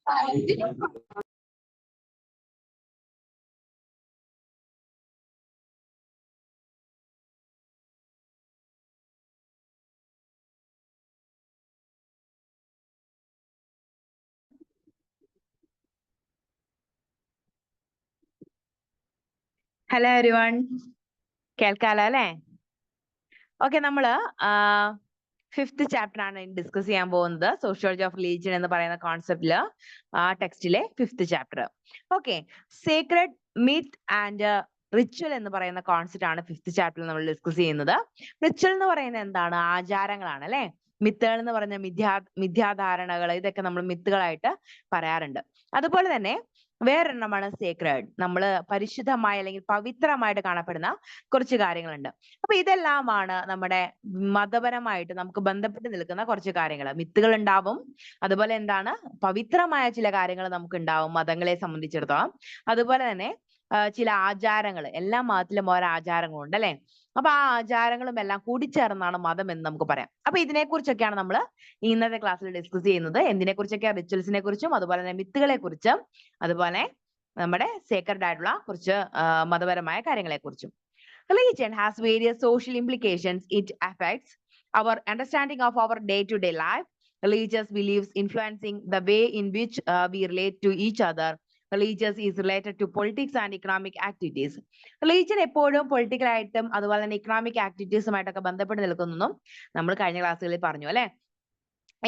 Hello everyone, കേൾക്കാലോ അല്ലേ? Okay, നമ്മള് 5th chapter ആണ് ഡിസ്കസ് ചെയ്യാൻ പോകുന്നത്. സോഷ്യോളജി ഓഫ് റിലീജിയൻ എന്ന് പറയുന്ന കോൺസെപ്റ്റില് ടെക്സ്റ്റിലെ 5th chapter. Okay, secret, myth and ritual എന്ന് പറയുന്ന കോൺസെപ്റ്റ് ആണ് 5th ചാപ്റ്ററിൽ നമ്മൾ ഡിസ്കസ് ചെയ്യുന്നത്. റിച്വൽ എന്ന് പറയുന്നത് എന്താണ്? ആചാരങ്ങളാണ് അല്ലെ. മിത്തുകൾ എന്ന് പറഞ്ഞ മിഥ്യാധാരണകൾ, ഇതൊക്കെ നമ്മൾ മിത്തുകളായിട്ട് പറയാറുണ്ട്. അതുപോലെ തന്നെ വേറൊരെണ്ണമാണ് സേക്രഡ്. നമ്മൾ പരിശുദ്ധമായ അല്ലെങ്കിൽ പവിത്രമായിട്ട് കാണപ്പെടുന്ന കുറച്ച് കാര്യങ്ങളുണ്ട്. അപ്പൊ ഇതെല്ലാമാണ് നമ്മുടെ മതപരമായിട്ട് നമുക്ക് ബന്ധപ്പെട്ട് നിൽക്കുന്ന കുറച്ച് കാര്യങ്ങൾ. മിത്തുകൾ ഉണ്ടാവും, അതുപോലെ എന്താണ്, പവിത്രമായ ചില കാര്യങ്ങൾ നമുക്ക് ഉണ്ടാവും മതങ്ങളെ സംബന്ധിച്ചിടത്തോളം. അതുപോലെ തന്നെ ചില ആചാരങ്ങൾ, എല്ലാ മതത്തിലും ഓരോ ആചാരങ്ങളുണ്ട് അല്ലെ. അപ്പൊ ആ ആചാരങ്ങളും എല്ലാം കൂടിച്ചേർന്നാണ് മതം എന്ന് നമുക്ക് പറയാം. അപ്പൊ ഇതിനെക്കുറിച്ചൊക്കെയാണ് നമ്മൾ ഇന്നത്തെ ക്ലാസ്സിൽ ഡിസ്കസ് ചെയ്യുന്നത്. എന്തിനെ കുറിച്ചൊക്കെ? റിച്വൽസിനെ കുറിച്ചും അതുപോലെ തന്നെ മിത്തുകളെ കുറിച്ചും അതുപോലെ നമ്മുടെ സേക്രഡ് ആയിട്ടുള്ള കുറച്ച് മതപരമായ കാര്യങ്ങളെ കുറിച്ചും. Religion has various social implications. It affects our understanding of our day-to-day life. Religious beliefs influencing the way in which we relate to each other. Religious is related to politics and economic activities. Religion എപ്പോഴും political ആയിട്ടും അതുപോലെ തന്നെ economic ആക്ടിവിറ്റീസുമായിട്ടൊക്കെ ബന്ധപ്പെട്ട് നിൽക്കുന്നതും നമ്മൾ കഴിഞ്ഞ ക്ലാസ്സുകളിൽ പറഞ്ഞു അല്ലെ.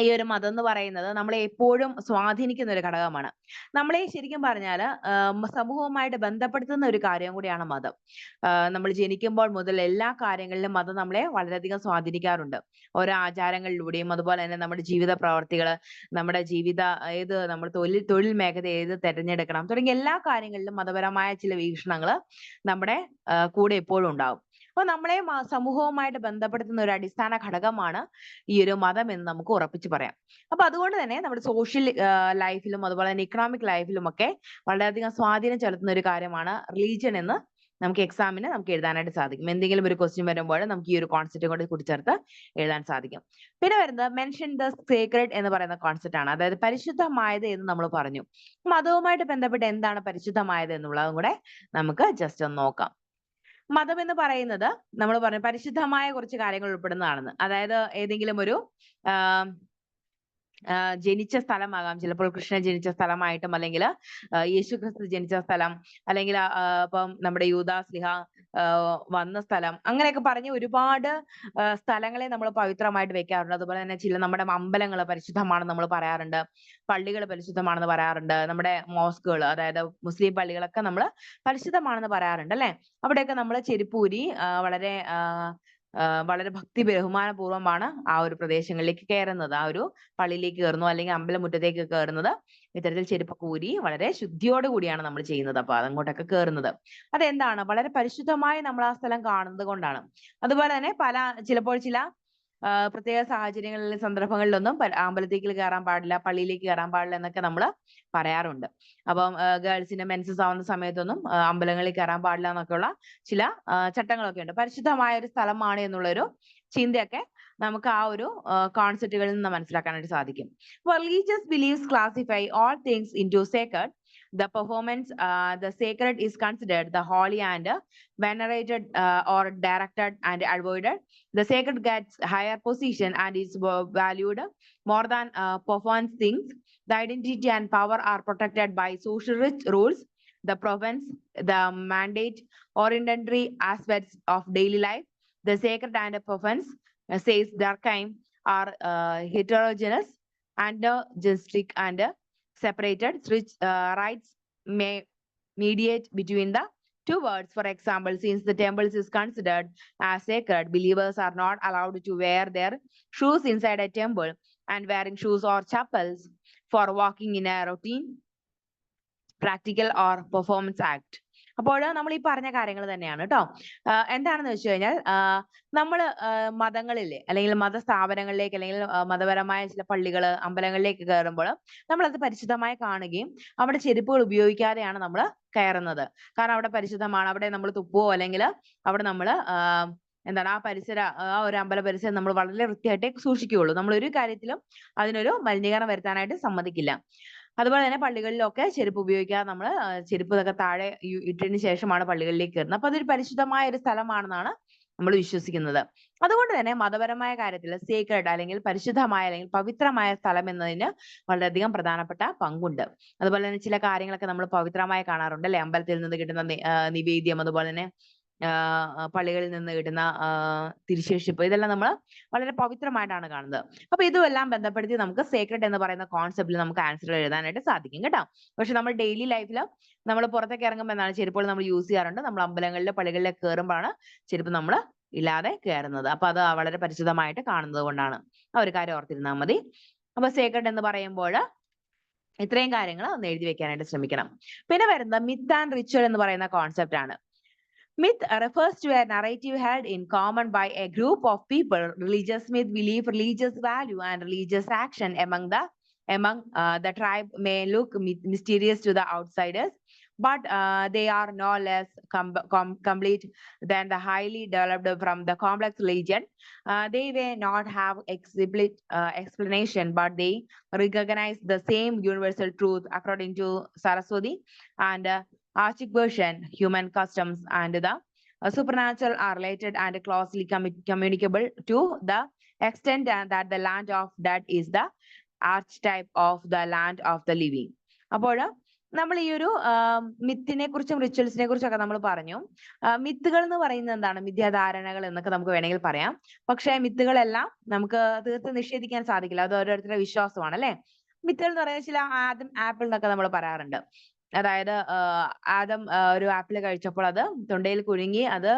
ഈ ഒരു മതം എന്ന് പറയുന്നത് നമ്മളെ എപ്പോഴും സ്വാധീനിക്കുന്ന ഒരു ഘടകമാണ്. നമ്മളെ ശരിക്കും പറഞ്ഞാൽ സമൂഹവുമായിട്ട് ബന്ധപ്പെടുത്തുന്ന ഒരു കാര്യം കൂടിയാണ് മതം. നമ്മൾ ജനിക്കുമ്പോൾ മുതൽ എല്ലാ കാര്യങ്ങളിലും മതം നമ്മളെ വളരെയധികം സ്വാധീനിക്കാറുണ്ട്. ഓരോ ആചാരങ്ങളിലൂടെയും അതുപോലെ തന്നെ നമ്മുടെ ജീവിത പ്രവർത്തികൾ, നമ്മുടെ നമ്മൾ തൊഴിൽ മേഖല ഏത് തിരഞ്ഞെടുക്കണം തുടങ്ങിയ എല്ലാ കാര്യങ്ങളിലും മതപരമായ ചില വീക്ഷണങ്ങൾ നമ്മുടെ കൂടെ എപ്പോഴും ഉണ്ടാവും. അപ്പൊ നമ്മളെ സമൂഹവുമായിട്ട് ബന്ധപ്പെടുത്തുന്ന ഒരു അടിസ്ഥാന ഘടകമാണ് ഈ ഒരു മതം എന്ന് നമുക്ക് ഉറപ്പിച്ച് പറയാം. അപ്പൊ അതുകൊണ്ട് തന്നെ നമ്മുടെ സോഷ്യൽ ലൈഫിലും അതുപോലെ തന്നെ ഇക്കണോമിക് ലൈഫിലും ഒക്കെ വളരെയധികം സ്വാധീനം ചെലുത്തുന്ന ഒരു കാര്യമാണ് റിലീജിയൻ എന്ന് നമുക്ക് എക്സാമിന് നമുക്ക് എഴുതാനായിട്ട് സാധിക്കും. എന്തെങ്കിലും ഒരു ക്വസ്റ്റ്യൻ വരുമ്പോൾ നമുക്ക് ഈ ഒരു കോൺസെപ്റ്റ് കൊണ്ട് കൂട്ടിച്ചേർത്ത് എഴുതാൻ സാധിക്കും. പിന്നെ വരുന്നത് മെൻഷൻ ദ സേക്രഡ് എന്ന് പറയുന്ന കോൺസെപ്റ്റ് ആണ്. അതായത് പരിശുദ്ധമായത് എന്ന് നമ്മൾ പറഞ്ഞു. മതവുമായിട്ട് ബന്ധപ്പെട്ട് എന്താണ് പരിശുദ്ധമായത് എന്നുള്ളതും കൂടെ നമുക്ക് ജസ്റ്റ് ഒന്ന് നോക്കാം. മതം എന്ന് പറയുന്നത് നമ്മൾ പറഞ്ഞു പരിശുദ്ധമായ കുറച്ച് കാര്യങ്ങൾ ഉൾപ്പെടുന്നതാണെന്ന്. അതായത് ഏതെങ്കിലും ഒരു ജനിച്ച സ്ഥലമാകാം, ചിലപ്പോൾ കൃഷ്ണൻ ജനിച്ച സ്ഥലമായിട്ടും, അല്ലെങ്കിൽ യേശുക്രിസ്തു ജനിച്ച സ്ഥലം, അല്ലെങ്കിൽ ഇപ്പം നമ്മുടെ യൂദാസ്ലിഹ വന്ന സ്ഥലം, അങ്ങനെയൊക്കെ പറഞ്ഞ് ഒരുപാട് സ്ഥലങ്ങളെ നമ്മൾ പവിത്രമായിട്ട് വെക്കാറുണ്ട്. അതുപോലെ തന്നെ ചില നമ്മുടെ അമ്പലങ്ങൾ പരിശുദ്ധമാണെന്ന് നമ്മൾ പറയാറുണ്ട്, പള്ളികൾ പരിശുദ്ധമാണെന്ന് പറയാറുണ്ട്, നമ്മുടെ മോസ്കുകൾ അതായത് മുസ്ലിം പള്ളികളൊക്കെ നമ്മൾ പരിശുദ്ധമാണെന്ന് പറയാറുണ്ട് അല്ലെ. അവിടെയൊക്കെ നമ്മൾ ചെരുപ്പൂരി വളരെ ഭക്തി ബഹുമാനപൂർവ്വമാണ് ആ ഒരു പ്രദേശങ്ങളിലേക്ക് കയറുന്നത്, ആ ഒരു പള്ളിയിലേക്ക് കയറുന്നു അല്ലെങ്കിൽ അമ്പലമുറ്റത്തേക്ക് കയറുന്നത് ഇത്തരത്തിൽ ചെരുപ്പൊക്കെ ഊരി വളരെ ശുദ്ധിയോടുകൂടിയാണ് നമ്മൾ ചെയ്യുന്നത്. അപ്പൊ അതങ്ങോട്ടൊക്കെ കയറുന്നത് അതെന്താണ്? വളരെ പരിശുദ്ധമായി നമ്മൾ ആ സ്ഥലം കാണുന്നത് കൊണ്ടാണ്. അതുപോലെ തന്നെ ചിലപ്പോൾ ചില പ്രത്യേക സാഹചര്യങ്ങളിലും സന്ദർഭങ്ങളിലൊന്നും അമ്പലത്തേക്ക് കയറാൻ പാടില്ല, പള്ളിയിലേക്ക് കയറാൻ പാടില്ല എന്നൊക്കെ നമ്മൾ പറയാറുണ്ട്. അപ്പം ഗേൾസിന് മെൻസസ് ആവുന്ന സമയത്തൊന്നും അമ്പലങ്ങളിൽ കയറാൻ പാടില്ല എന്നൊക്കെയുള്ള ചില ചട്ടങ്ങളൊക്കെ ഉണ്ട്. പരിശുദ്ധമായ ഒരു സ്ഥലമാണ് എന്നുള്ളൊരു ചിന്തയൊക്കെ നമുക്ക് ആ ഒരു കോൺസെപ്റ്റുകളിൽ നിന്ന് മനസ്സിലാക്കാനായിട്ട് സാധിക്കും. Religious beliefs classify all things into sacred. The sacred is considered the holy and venerated or directed and avoided. The sacred gets higher position and is valued more than profane things. The identity and power are protected by social rules, the province, the mandate, or inventory aspects of daily life. The sacred and profane, says Durkheim, are heterogeneous and juristic and separated. Which rights may mediate between the two words. For example, since the temples is considered as sacred, believers are not allowed to wear their shoes inside a temple, and wearing shoes or chappals for walking in a routine, practical or performance act. അപ്പോൾ നമ്മൾ ഈ പറഞ്ഞ കാര്യങ്ങൾ തന്നെയാണ് കേട്ടോ. എന്താണെന്ന് വെച്ച് കഴിഞ്ഞാൽ നമ്മൾ മതങ്ങളിലെ അല്ലെങ്കിൽ മതസ്ഥാപനങ്ങളിലേക്ക് അല്ലെങ്കിൽ മതപരമായ ചില പള്ളികൾ അമ്പലങ്ങളിലേക്ക് കയറുമ്പോൾ നമ്മളത് പരിശുദ്ധമായി കാണുകയും അവിടെ ചെരുപ്പുകൾ ഉപയോഗിക്കാതെയാണ് നമ്മൾ കയറുന്നത്. കാരണം അവിടെ പരിശുദ്ധമാണ്, അവിടെ നമ്മൾ തുപ്പുവോ അല്ലെങ്കിൽ അവിടെ നമ്മൾ ആ ഒരു അമ്പല പരിസരം നമ്മൾ വളരെ വൃത്തിയായിട്ടേ സൂക്ഷിക്കുകയുള്ളൂ. നമ്മൾ ഒരു കാര്യത്തിലും അതിനൊരു മലിനീകരണം വരുത്താനായിട്ട് സമ്മതിക്കില്ല. അതുപോലെ തന്നെ പള്ളികളിലൊക്കെ ചെരുപ്പ് ഉപയോഗിക്കാതെ നമ്മൾ ചെരുപ്പ് ഇതൊക്കെ താഴെ ഇട്ടതിന് ശേഷമാണ് പള്ളികളിലേക്ക് കയറുന്നത്. അപ്പൊ അതൊരു പരിശുദ്ധമായ ഒരു സ്ഥലമാണെന്നാണ് നമ്മൾ വിശ്വസിക്കുന്നത്. അതുകൊണ്ട് തന്നെ മതപരമായ കാര്യത്തിൽ സേക്രഡ് അല്ലെങ്കിൽ പരിശുദ്ധമായ അല്ലെങ്കിൽ പവിത്രമായ സ്ഥലം എന്നതിന് വളരെയധികം പ്രധാനപ്പെട്ട പങ്കുണ്ട്. അതുപോലെ തന്നെ ചില കാര്യങ്ങളൊക്കെ നമ്മൾ പവിത്രമായി കാണാറുണ്ട് അല്ലെ? അമ്പലത്തിൽ നിന്ന് കിട്ടുന്ന നിവേദ്യം, അതുപോലെ തന്നെ പള്ളികളിൽ നിന്ന് കിട്ടുന്ന തിരുശേഷിപ്പ്, ഇതെല്ലാം നമ്മൾ വളരെ പവിത്രമായിട്ടാണ് കാണുന്നത്. അപ്പൊ ഇതുമെല്ലാം ബന്ധപ്പെടുത്തി നമുക്ക് സേക്രഡ് എന്ന് പറയുന്ന കോൺസെപ്റ്റിൽ നമുക്ക് ആൻസർ എഴുതാനായിട്ട് സാധിക്കും കേട്ടോ. പക്ഷെ നമ്മൾ ഡെയിലി ലൈഫിൽ നമ്മൾ പുറത്തേക്ക് ഇറങ്ങുമ്പോൾ എന്താണ് ചെരുപ്പുകൾ നമ്മൾ യൂസ് ചെയ്യാറുണ്ട്. നമ്മൾ അമ്പലങ്ങളിലെ പള്ളികളിലൊക്കെ കയറുമ്പോഴാണ് ചെരുപ്പ് നമ്മൾ ഇല്ലാതെ കയറുന്നത്. അപ്പൊ അത് വളരെ പരിശുദ്ധമായിട്ട് കാണുന്നത് കൊണ്ടാണ്. ആ ഒരു കാര്യം ഓർത്തിരുന്നാൽ മതി. അപ്പൊ സേക്രഡ് എന്ന് പറയുമ്പോൾ ഇത്രയും കാര്യങ്ങൾ ഒന്ന് എഴുതി വെക്കാനായിട്ട് ശ്രമിക്കണം. പിന്നെ വരുന്നത് മിത്ത് ആൻഡ് റിച്വൽ എന്ന് പറയുന്ന കോൺസെപ്റ്റ് ആണ്. Myth refers to a narrative held in common by a group of people. Religious myth belief, religious value, and religious action among the tribe may look mysterious to the outsiders, but they are no less complete than the highly developed from the complex religion. They may not have explicit explanation, but they recognize the same universal truth according to Saraswati and Archic version. Human customs and the supernatural are related and closely communicable to the extent that the land of dead is the archetype of the land of the living. അപ്പോൾ നമ്മൾ ഈ ഒരു മിത്തിനെ കുറിച്ചും റിച്വൽസിനെ കുറിച്ചൊക്കെ നമ്മൾ പറഞ്ഞു. മിത്തുകൾ എന്ന് പറയുന്നത് എന്താണ്? മിഥ്യാധാരണകൾ എന്നൊക്കെ നമുക്ക് വേണമെങ്കിൽ പറയാം. പക്ഷേ മിത്തുകളെല്ലാം നമുക്ക് തീർത്ത് നിഷേധിക്കാൻ സാധിക്കില്ല. അത് ഓരോരുത്തരുടെ വിശ്വാസമാണ് അല്ലെ? മിത്തുകൾ എന്ന് പറയുന്നത് ചില ആപ്പിൾ എന്നൊക്കെ നമ്മൾ പറയാറുണ്ട്. അതായത് ആദം ഒരു ആപ്പിൾ കഴിച്ചപ്പോൾ അത് തൊണ്ടയിൽ കുരുങ്ങി, അത്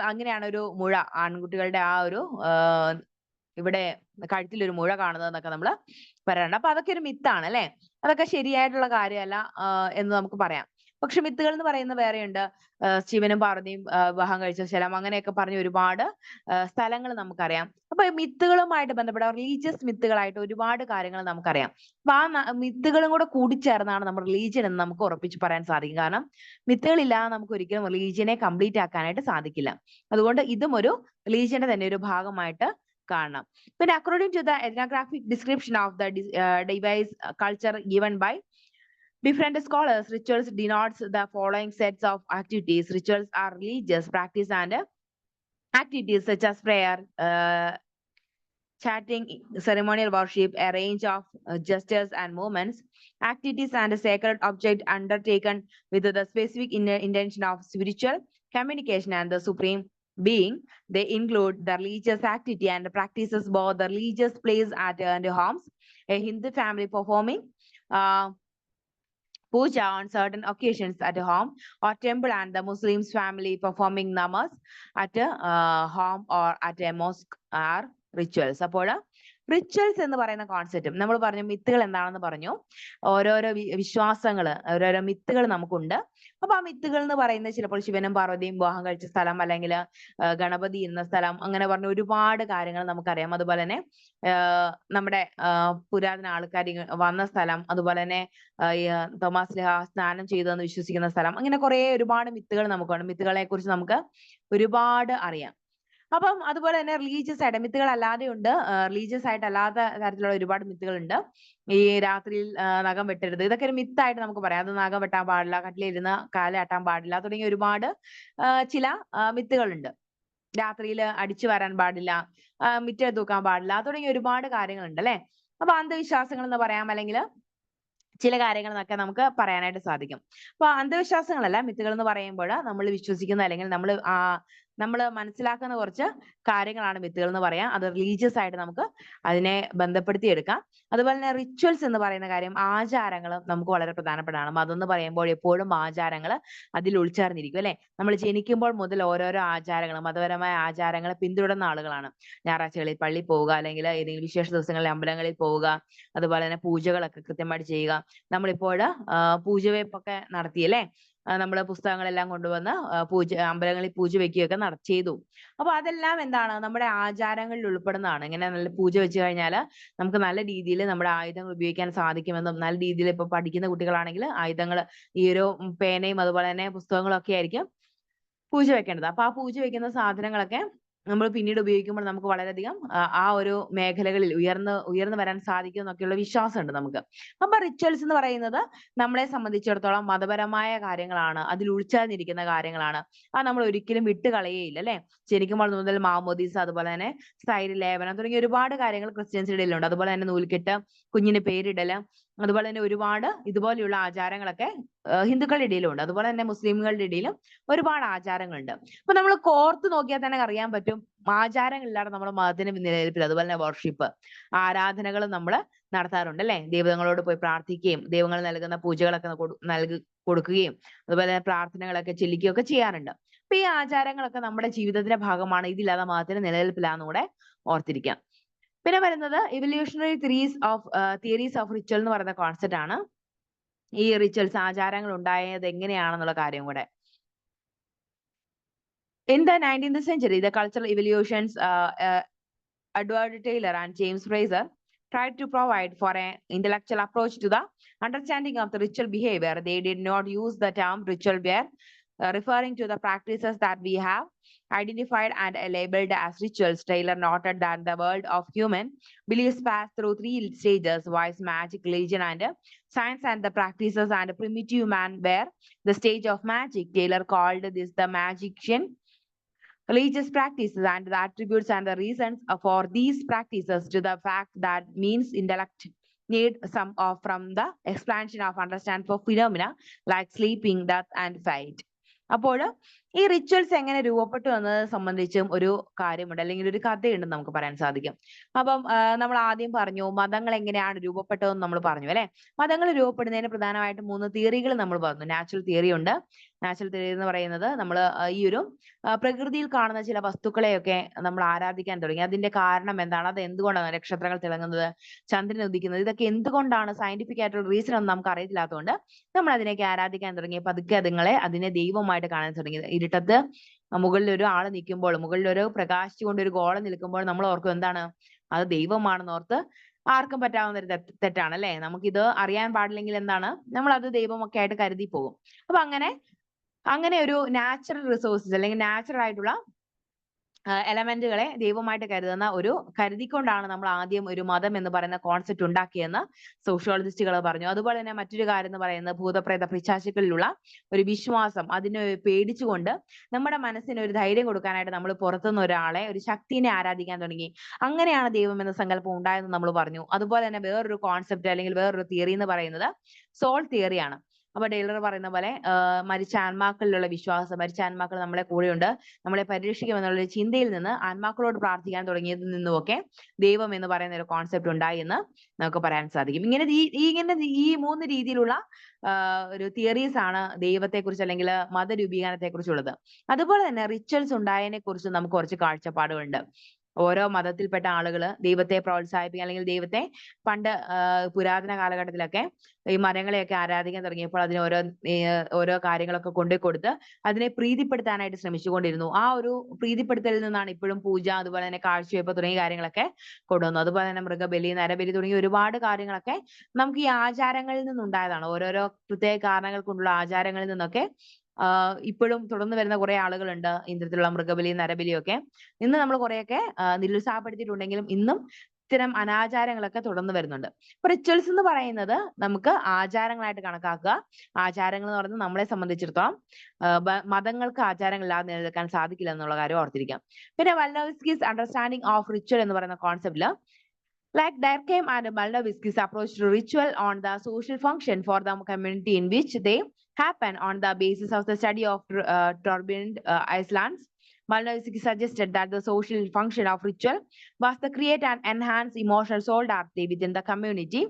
അങ്ങനെയാണ് ഒരു മുഴ, ആൺകുട്ടികളുടെ ആ ഒരു ഇവിടെ കഴുത്തിലൊരു മുഴ കാണുന്നത് എന്നൊക്കെ നമ്മൾ പറയാറുണ്ട്. അപ്പൊ അതൊക്കെ ഒരു മിത്താണ് അല്ലെ? അതൊക്കെ ശരിയായിട്ടുള്ള കാര്യമല്ല എന്ന് നമുക്ക് പറയാം. പക്ഷെ മിത്തുകൾ എന്ന് പറയുന്നത് വേറെയുണ്ട്. ശിവനും പാർവതിയും വിവാഹം കഴിച്ച സ്ഥലം, അങ്ങനെയൊക്കെ പറഞ്ഞ ഒരുപാട് സ്ഥലങ്ങൾ നമുക്കറിയാം. അപ്പൊ മിത്തുകളുമായിട്ട് ബന്ധപ്പെട്ട റിലീജിയസ് മിത്തുകളായിട്ട് ഒരുപാട് കാര്യങ്ങൾ നമുക്കറിയാം. അപ്പൊ ആ മിത്തുകളും കൂടെ കൂടിച്ചേർന്നാണ് നമ്മൾ റിലീജിയൻ എന്ന് നമുക്ക് ഉറപ്പിച്ച് പറയാൻ സാധിക്കും. കാരണം മിത്തുകളില്ലാതെ നമുക്ക് ഒരിക്കലും റിലീജിയനെ കംപ്ലീറ്റ് ആക്കാനായിട്ട് സാധിക്കില്ല. അതുകൊണ്ട് ഇതും ഒരു റിലീജിയന്റെ തന്നെ ഒരു ഭാഗമായിട്ട് കാണണം. പിന്നെ according to the ethnographic description of the device culture given by different scholars, rituals denotes the following sets of activities. Rituals are religious practice and activities such as prayer, chanting, ceremonial worship, a range of gestures and movements, activities and sacred object undertaken with the specific intention of spiritual communication and the supreme being. They include the religious activity and practices both the religious plays at and homes, a Hindu family performing puja on certain occasions at home or temple, and the Muslims family performing namaz at home or at a mosque are rituals. അപ്പോൾ rituals എന്ന് പറയുന്ന കോൺസെപ്റ്റും നമ്മൾ പറഞ്ഞു. മിത്തുകൾ എന്താണെന്ന് പറഞ്ഞു. ഓരോരോ വിശ്വാസങ്ങൾ, ഓരോരോ മിത്തുകൾ നമുക്കുണ്ട്. അപ്പൊ ആ മിത്തുകൾ എന്ന് പറയുന്നത് ചിലപ്പോൾ ശിവനും പാർവതിയും വിവാഹം കഴിച്ച സ്ഥലം, അല്ലെങ്കിൽ ഗണപതി ഇരുന്ന സ്ഥലം, അങ്ങനെ പറഞ്ഞ ഒരുപാട് കാര്യങ്ങൾ നമുക്കറിയാം. അതുപോലെ തന്നെ നമ്മുടെ പുരാതന ആൾക്കാർ വന്ന സ്ഥലം, അതുപോലെ തന്നെ തോമാസ് ലീഹ സ്നാനം ചെയ്തതെന്ന് വിശ്വസിക്കുന്ന സ്ഥലം, അങ്ങനെ ഒരുപാട് മിത്തുകൾ നമുക്കുണ്ട്. മിത്തുകളെ കുറിച്ച് നമുക്ക് ഒരുപാട് അറിയാം. അപ്പം അതുപോലെ തന്നെ റിലീജിയസ് ആയിട്ട് മിത്തുകൾ അല്ലാതെ ഉണ്ട്. റിലീജിയസ് ആയിട്ട് അല്ലാത്ത തരത്തിലുള്ള ഒരുപാട് മിത്തുകളുണ്ട്. ഈ രാത്രിയിൽ നഖം വെട്ടരുത്, ഇതൊക്കെ ഒരു മിത്തായിട്ട് നമുക്ക് പറയാം. അത് നഖം വെട്ടാൻ പാടില്ല, കട്ടിലിരുന്ന് കാലാട്ടാൻ പാടില്ല, തുടങ്ങിയ ഒരുപാട് ചില മിത്തുകളുണ്ട്. രാത്രിയിൽ അടിച്ചു വരാൻ പാടില്ല, മിറ്റം തൂക്കാൻ പാടില്ല, തുടങ്ങിയ ഒരുപാട് കാര്യങ്ങളുണ്ട് അല്ലെ? അപ്പൊ അന്ധവിശ്വാസങ്ങൾ എന്ന് പറയാം, അല്ലെങ്കിൽ ചില കാര്യങ്ങൾ എന്നൊക്കെ നമുക്ക് പറയാനായിട്ട് സാധിക്കും. അപ്പൊ അന്ധവിശ്വാസങ്ങളല്ല, മിത്തുകൾ എന്ന് പറയുമ്പോൾ നമ്മൾ വിശ്വസിക്കുന്ന അല്ലെങ്കിൽ നമ്മൾ മനസ്സിലാക്കുന്ന കുറച്ച് കാര്യങ്ങളാണ് മിത്തുകൾ എന്ന് പറയാം. അത് റിലീജിയസ് ആയിട്ട് നമുക്ക് അതിനെ ബന്ധപ്പെടുത്തി എടുക്കാം. അതുപോലെ തന്നെ റിച്വൽസ് എന്ന് പറയുന്ന കാര്യം, ആചാരങ്ങൾ നമുക്ക് വളരെ പ്രധാനപ്പെട്ടതാണ്. മതം എന്ന് പറയുമ്പോൾ എപ്പോഴും ആചാരങ്ങൾ അതിൽ ഉൾച്ചേർന്നിരിക്കും അല്ലെ? നമ്മൾ ജനിക്കുമ്പോൾ മുതൽ ഓരോരോ ആചാരങ്ങൾ, മതപരമായ ആചാരങ്ങൾ പിന്തുടരുന്ന ആളുകളാണ്. ഞായറാഴ്ചകളിൽ പള്ളി പോവുക, അല്ലെങ്കിൽ ഏതെങ്കിലും വിശേഷ ദിവസങ്ങളിൽ അമ്പലങ്ങളിൽ പോവുക, അതുപോലെ തന്നെ പൂജകളൊക്കെ കൃത്യമായിട്ട് ചെയ്യുക. നമ്മളിപ്പോൾ പൂജവെപ്പൊക്കെ നടത്തിയല്ലേ? നമ്മൾ പുസ്തകങ്ങളെല്ലാം കൊണ്ടുവന്ന് അമ്പലങ്ങളിൽ പൂജ വെക്കുകയൊക്കെ ചെയ്തു. അപ്പൊ അതെല്ലാം എന്താണ്? നമ്മുടെ ആചാരങ്ങളിൽ ഉൾപ്പെടുന്നതാണ്. ഇങ്ങനെ നല്ല പൂജ വെച്ച് കഴിഞ്ഞാൽ നമുക്ക് നല്ല രീതിയിൽ നമ്മുടെ ആയുധങ്ങൾ ഉപയോഗിക്കാൻ സാധിക്കുമെന്നും, നല്ല രീതിയിൽ ഇപ്പൊ പഠിക്കുന്ന കുട്ടികളാണെങ്കിൽ ആയുധങ്ങൾ, ഈ ഒരു പേനയും അതുപോലെ തന്നെ പുസ്തകങ്ങളും ഒക്കെ ആയിരിക്കും പൂജ വെക്കേണ്ടത്. അപ്പൊ ആ പൂജ വെക്കുന്ന സാധനങ്ങളൊക്കെ നമ്മൾ പിന്നീട് ഉപയോഗിക്കുമ്പോൾ നമുക്ക് വളരെയധികം ആ ഒരു മേഖലകളിൽ ഉയർന്നു വരാൻ സാധിക്കും എന്നൊക്കെയുള്ള വിശ്വാസമുണ്ട് നമുക്ക്. അപ്പൊ റിച്വൽസ് എന്ന് പറയുന്നത് നമ്മളെ സംബന്ധിച്ചിടത്തോളം മതപരമായ കാര്യങ്ങളാണ്, അതിൽ ഉൾച്ചേർന്നിരിക്കുന്ന കാര്യങ്ങളാണ്. അത് നമ്മൾ ഒരിക്കലും വിട്ടുകളയേയില്ല അല്ലെ. ജനിക്കുമ്പോൾ മുതൽ മാമോദീസ, അതുപോലെ തന്നെ സ്ഥൈര്യലേപനം തുടങ്ങിയ ഒരുപാട് കാര്യങ്ങൾ ക്രിസ്ത്യൻസിന്റെ ഇടയിലുണ്ട്. അതുപോലെ തന്നെ നൂൽകെട്ട്, കുഞ്ഞിന് പേരിടല്, അതുപോലെ തന്നെ ഒരുപാട് ഇതുപോലെയുള്ള ആചാരങ്ങളൊക്കെ ഹിന്ദുക്കളുടെ ഇടയിലുണ്ട്. അതുപോലെ തന്നെ മുസ്ലിമുകളുടെ ഇടയിലും ഒരുപാട് ആചാരങ്ങളുണ്ട്. അപ്പൊ നമ്മൾ കോർത്ത് നോക്കിയാൽ തന്നെ അറിയാൻ പറ്റും, ആചാരങ്ങളില്ലാതെ നമ്മുടെ മതത്തിന് നിലനിൽപ്പില്ല. അതുപോലെ തന്നെ വർഷിപ്പ്, ആരാധനകൾ നമ്മൾ നടത്താറുണ്ട് അല്ലെ. ദൈവങ്ങളോട് പോയി പ്രാർത്ഥിക്കുകയും ദൈവങ്ങൾ നൽകുന്ന പൂജകളൊക്കെ കൊടുക്കുകയും അതുപോലെ തന്നെ പ്രാർത്ഥനകളൊക്കെ ചെല്ലിക്കുകയും ഒക്കെ ചെയ്യാറുണ്ട്. അപ്പൊ ഈ ആചാരങ്ങളൊക്കെ നമ്മുടെ ജീവിതത്തിന്റെ ഭാഗമാണ്. ഇതില്ലാതെ മതത്തിന് നിലനിൽപ്പില്ലാന്ന് കൂടെ ഓർത്തിരിക്കാം. പിന്നെ വരുന്നത് ഇവല്യൂഷണറി തിയറീസ് ഓഫ് റിച്വൽ എന്ന് പറയുന്ന കോൺസെപ്റ്റ് ആണ്. ഈ റിച്വൽസ്, ആചാരങ്ങൾ ഉണ്ടായത് എങ്ങനെയാണെന്നുള്ള കാര്യം കൂടെ. In the 19th century, the cultural evolutions, Edward Taylor and James Fraser tried to provide for an intellectual approach to the understanding of the ritual behavior. They did not use the term ritual bear, referring to the practices that we have identified and labeled as rituals. Taylor noted that the world of human beliefs pass through three stages: wise, magic, religion, and science. And the practices and primitive man were the stage of magic. Taylor called this the magician religious practices, and the attributes and the reasons for these practices to the fact that means intellect need some of from the expansion of understand for phenomena like sleeping, death, and fate. അപ്പോൾ ഈ rituals എങ്ങനെ രൂപപ്പെട്ടു എന്നത് സംബന്ധിച്ചും ഒരു കാര്യമുണ്ട്, അല്ലെങ്കിൽ ഒരു കഥയുണ്ടെന്ന് നമുക്ക് പറയാൻ സാധിക്കും. അപ്പം നമ്മൾ ആദ്യം പറഞ്ഞു മതങ്ങൾ എങ്ങനെയാണ് രൂപപ്പെട്ടതെന്ന് നമ്മൾ പറഞ്ഞു അല്ലെ. മതങ്ങൾ രൂപപ്പെടുന്നതിന് പ്രധാനമായിട്ടും 3 തിയറികൾ നമ്മൾ പറഞ്ഞു. നാച്ചുറൽ തിയറി ഉണ്ട്. നാച്ചുറൽ തിയറി എന്ന് പറയുന്നത് നമ്മൾ ഈ ഒരു പ്രകൃതിയിൽ കാണുന്ന ചില വസ്തുക്കളെയൊക്കെ നമ്മൾ ആരാധിക്കാൻ തുടങ്ങി. അതിന്റെ കാരണം എന്താണ്, അത് എന്തുകൊണ്ടാണ് നക്ഷത്രങ്ങൾ തിളങ്ങുന്നത്, ചന്ദ്രൻ ഉദിക്കുന്നത്, ഇതൊക്കെ എന്തുകൊണ്ടാണ്, സയന്റിഫിക് ആയിട്ടുള്ള റീസൺ ഒന്നും നമുക്ക് അറിയത്തില്ലാത്തതുകൊണ്ട് നമ്മൾ അതിനെയൊക്കെ ആരാധിക്കാൻ തുടങ്ങി. പതുക്കെ അതിനെ ദൈവമായിട്ട് കാണാൻ തുടങ്ങി. ഇരുട്ടത്ത് മുകളിൽ ഒരു ആള് നിൽക്കുമ്പോൾ, മുകളിൽ ഒരു പ്രകാശിച്ചുകൊണ്ട് ഒരു ഗോളം നിൽക്കുമ്പോൾ നമ്മൾ ഓർക്കും എന്താണ്, അത് ദൈവമാണെന്ന് ഓർത്ത് ആർക്കും പറ്റാവുന്ന ഒരു തെറ്റാണ് അല്ലെ. നമുക്കിത് അറിയാൻ പാടില്ലെങ്കിൽ എന്താണ്, നമ്മൾ അത് ദൈവമൊക്കെ ആയിട്ട് കരുതി പോകും. അപ്പൊ അങ്ങനെ ഒരു നാച്ചുറൽ റിസോഴ്സസ് അല്ലെങ്കിൽ നാച്ചുറൽ ആയിട്ടുള്ള എലമെന്റുകളെ ദൈവമായിട്ട് കരുതിക്കൊണ്ടാണ് നമ്മൾ ആദ്യം ഒരു മതം എന്ന് പറയുന്ന കോൺസെപ്റ്റ് ഉണ്ടാക്കിയെന്ന് സോഷ്യോളജിസ്റ്റുകൾ പറഞ്ഞു. അതുപോലെ തന്നെ മറ്റൊരു കാര്യം എന്ന് പറയുന്നത് ഭൂതപ്രേത പിശാചുക്കളിലുള്ള ഒരു വിശ്വാസം, അതിനെ പേടിച്ചുകൊണ്ട് നമ്മുടെ മനസ്സിന് ഒരു ധൈര്യം കൊടുക്കാനായിട്ട് നമ്മൾ പുറത്തുനിന്ന് ഒരാളെ, ഒരു ശക്തിനെ ആരാധിക്കാൻ തുടങ്ങി. അങ്ങനെയാണ് ദൈവം എന്ന സങ്കല്പം ഉണ്ടായതെന്ന് നമ്മൾ പറഞ്ഞു. അതുപോലെ തന്നെ വേറൊരു കോൺസെപ്റ്റ് അല്ലെങ്കിൽ വേറൊരു തിയറി എന്ന് പറയുന്നത് സോൾ തിയറിയാണ്. അപ്പൊ ടൈലർ പറയുന്ന പോലെ മരിച്ച ആത്മാക്കളിലുള്ള വിശ്വാസം, മരിച്ച ആത്മാക്കൾ നമ്മളെ കൂടെയുണ്ട്, നമ്മളെ പരീക്ഷിക്കുമെന്നുള്ള ചിന്തയിൽ നിന്ന് ആത്മാക്കളോട് പ്രാർത്ഥിക്കാൻ തുടങ്ങിയതിൽ നിന്നുമൊക്കെ ദൈവം എന്ന് പറയുന്ന ഒരു കോൺസെപ്റ്റ് ഉണ്ടായി എന്ന് നമുക്ക് പറയാൻ സാധിക്കും. ഇങ്ങനെ ഈ 3 രീതിയിലുള്ള ഒരു തിയറീസ് ആണ് ദൈവത്തെക്കുറിച്ച് അല്ലെങ്കിൽ മതരൂപീകരണത്തെ കുറിച്ചുള്ളത്. അതുപോലെ തന്നെ റിച്വൽസ് ഉണ്ടായതിനെ കുറിച്ച് നമുക്ക് കുറച്ച് കാഴ്ചപ്പാടുകളുണ്ട്. ഓരോ മതത്തിൽപ്പെട്ട ആളുകൾ ദൈവത്തെ പ്രോത്സാഹിപ്പിക്കുക, അല്ലെങ്കിൽ ദൈവത്തെ പണ്ട് പുരാതന കാലഘട്ടത്തിലൊക്കെ ഈ മരങ്ങളെയൊക്കെ ആരാധിക്കാൻ തുടങ്ങിയപ്പോൾ അതിന് ഓരോ കാര്യങ്ങളൊക്കെ കൊണ്ടുപോയി കൊടുത്ത് അതിനെ പ്രീതിപ്പെടുത്താനായിട്ട് ശ്രമിച്ചുകൊണ്ടിരുന്നു. ആ ഒരു പ്രീതിപ്പെടുത്തലിൽ നിന്നാണ് ഇപ്പോഴും പൂജ, അതുപോലെ തന്നെ കാഴ്ചവെപ്പ് തുടങ്ങിയ കാര്യങ്ങളൊക്കെ കൊണ്ടുവന്നു. അതുപോലെ തന്നെ മൃഗബലി, നരബലി തുടങ്ങിയ ഒരുപാട് കാര്യങ്ങളൊക്കെ നമുക്ക് ഈ ആചാരങ്ങളിൽ നിന്നുണ്ടായതാണ്. ഓരോരോ പ്രത്യേക കാരണങ്ങൾ കൊണ്ടുള്ള ആചാരങ്ങളിൽ നിന്നൊക്കെ ഇപ്പോഴും തുടർന്ന് വരുന്ന കുറെ ആളുകളുണ്ട് ഇത്തരത്തിലുള്ള മൃഗബലി, നരബലിയും ഒക്കെ. ഇന്ന് നമ്മൾ കുറെയൊക്കെ നിരുത്സാഹപ്പെടുത്തിയിട്ടുണ്ടെങ്കിലും ഇന്നും ഇത്തരം അനാചാരങ്ങളൊക്കെ തുടർന്ന് വരുന്നുണ്ട്. അപ്പൊ റിച്വൽസ് എന്ന് പറയുന്നത് നമുക്ക് ആചാരങ്ങളായിട്ട് കണക്കാക്കുക. ആചാരങ്ങൾ എന്ന് പറയുന്നത് നമ്മളെ സംബന്ധിച്ചിടത്തോളം മതങ്ങൾക്ക് ആചാരങ്ങളില്ലാതെ നിലനിൽക്കാൻ സാധിക്കില്ല എന്നുള്ള കാര്യം ഓർത്തിരിക്കാം. പിന്നെ വല്ലവസ്കിസ് അണ്ടർസ്റ്റാൻഡിങ് ഓഫ് റിച്വൽ എന്ന് പറയുന്ന കോൺസെപ്റ്റില് like Durkheim and Malnovisky's approach to ritual on the social function for the community in which they happen on the basis of the study of turbulent islands. Malnovisky suggested that the social function of ritual was to create and enhance emotional solidarity within the community.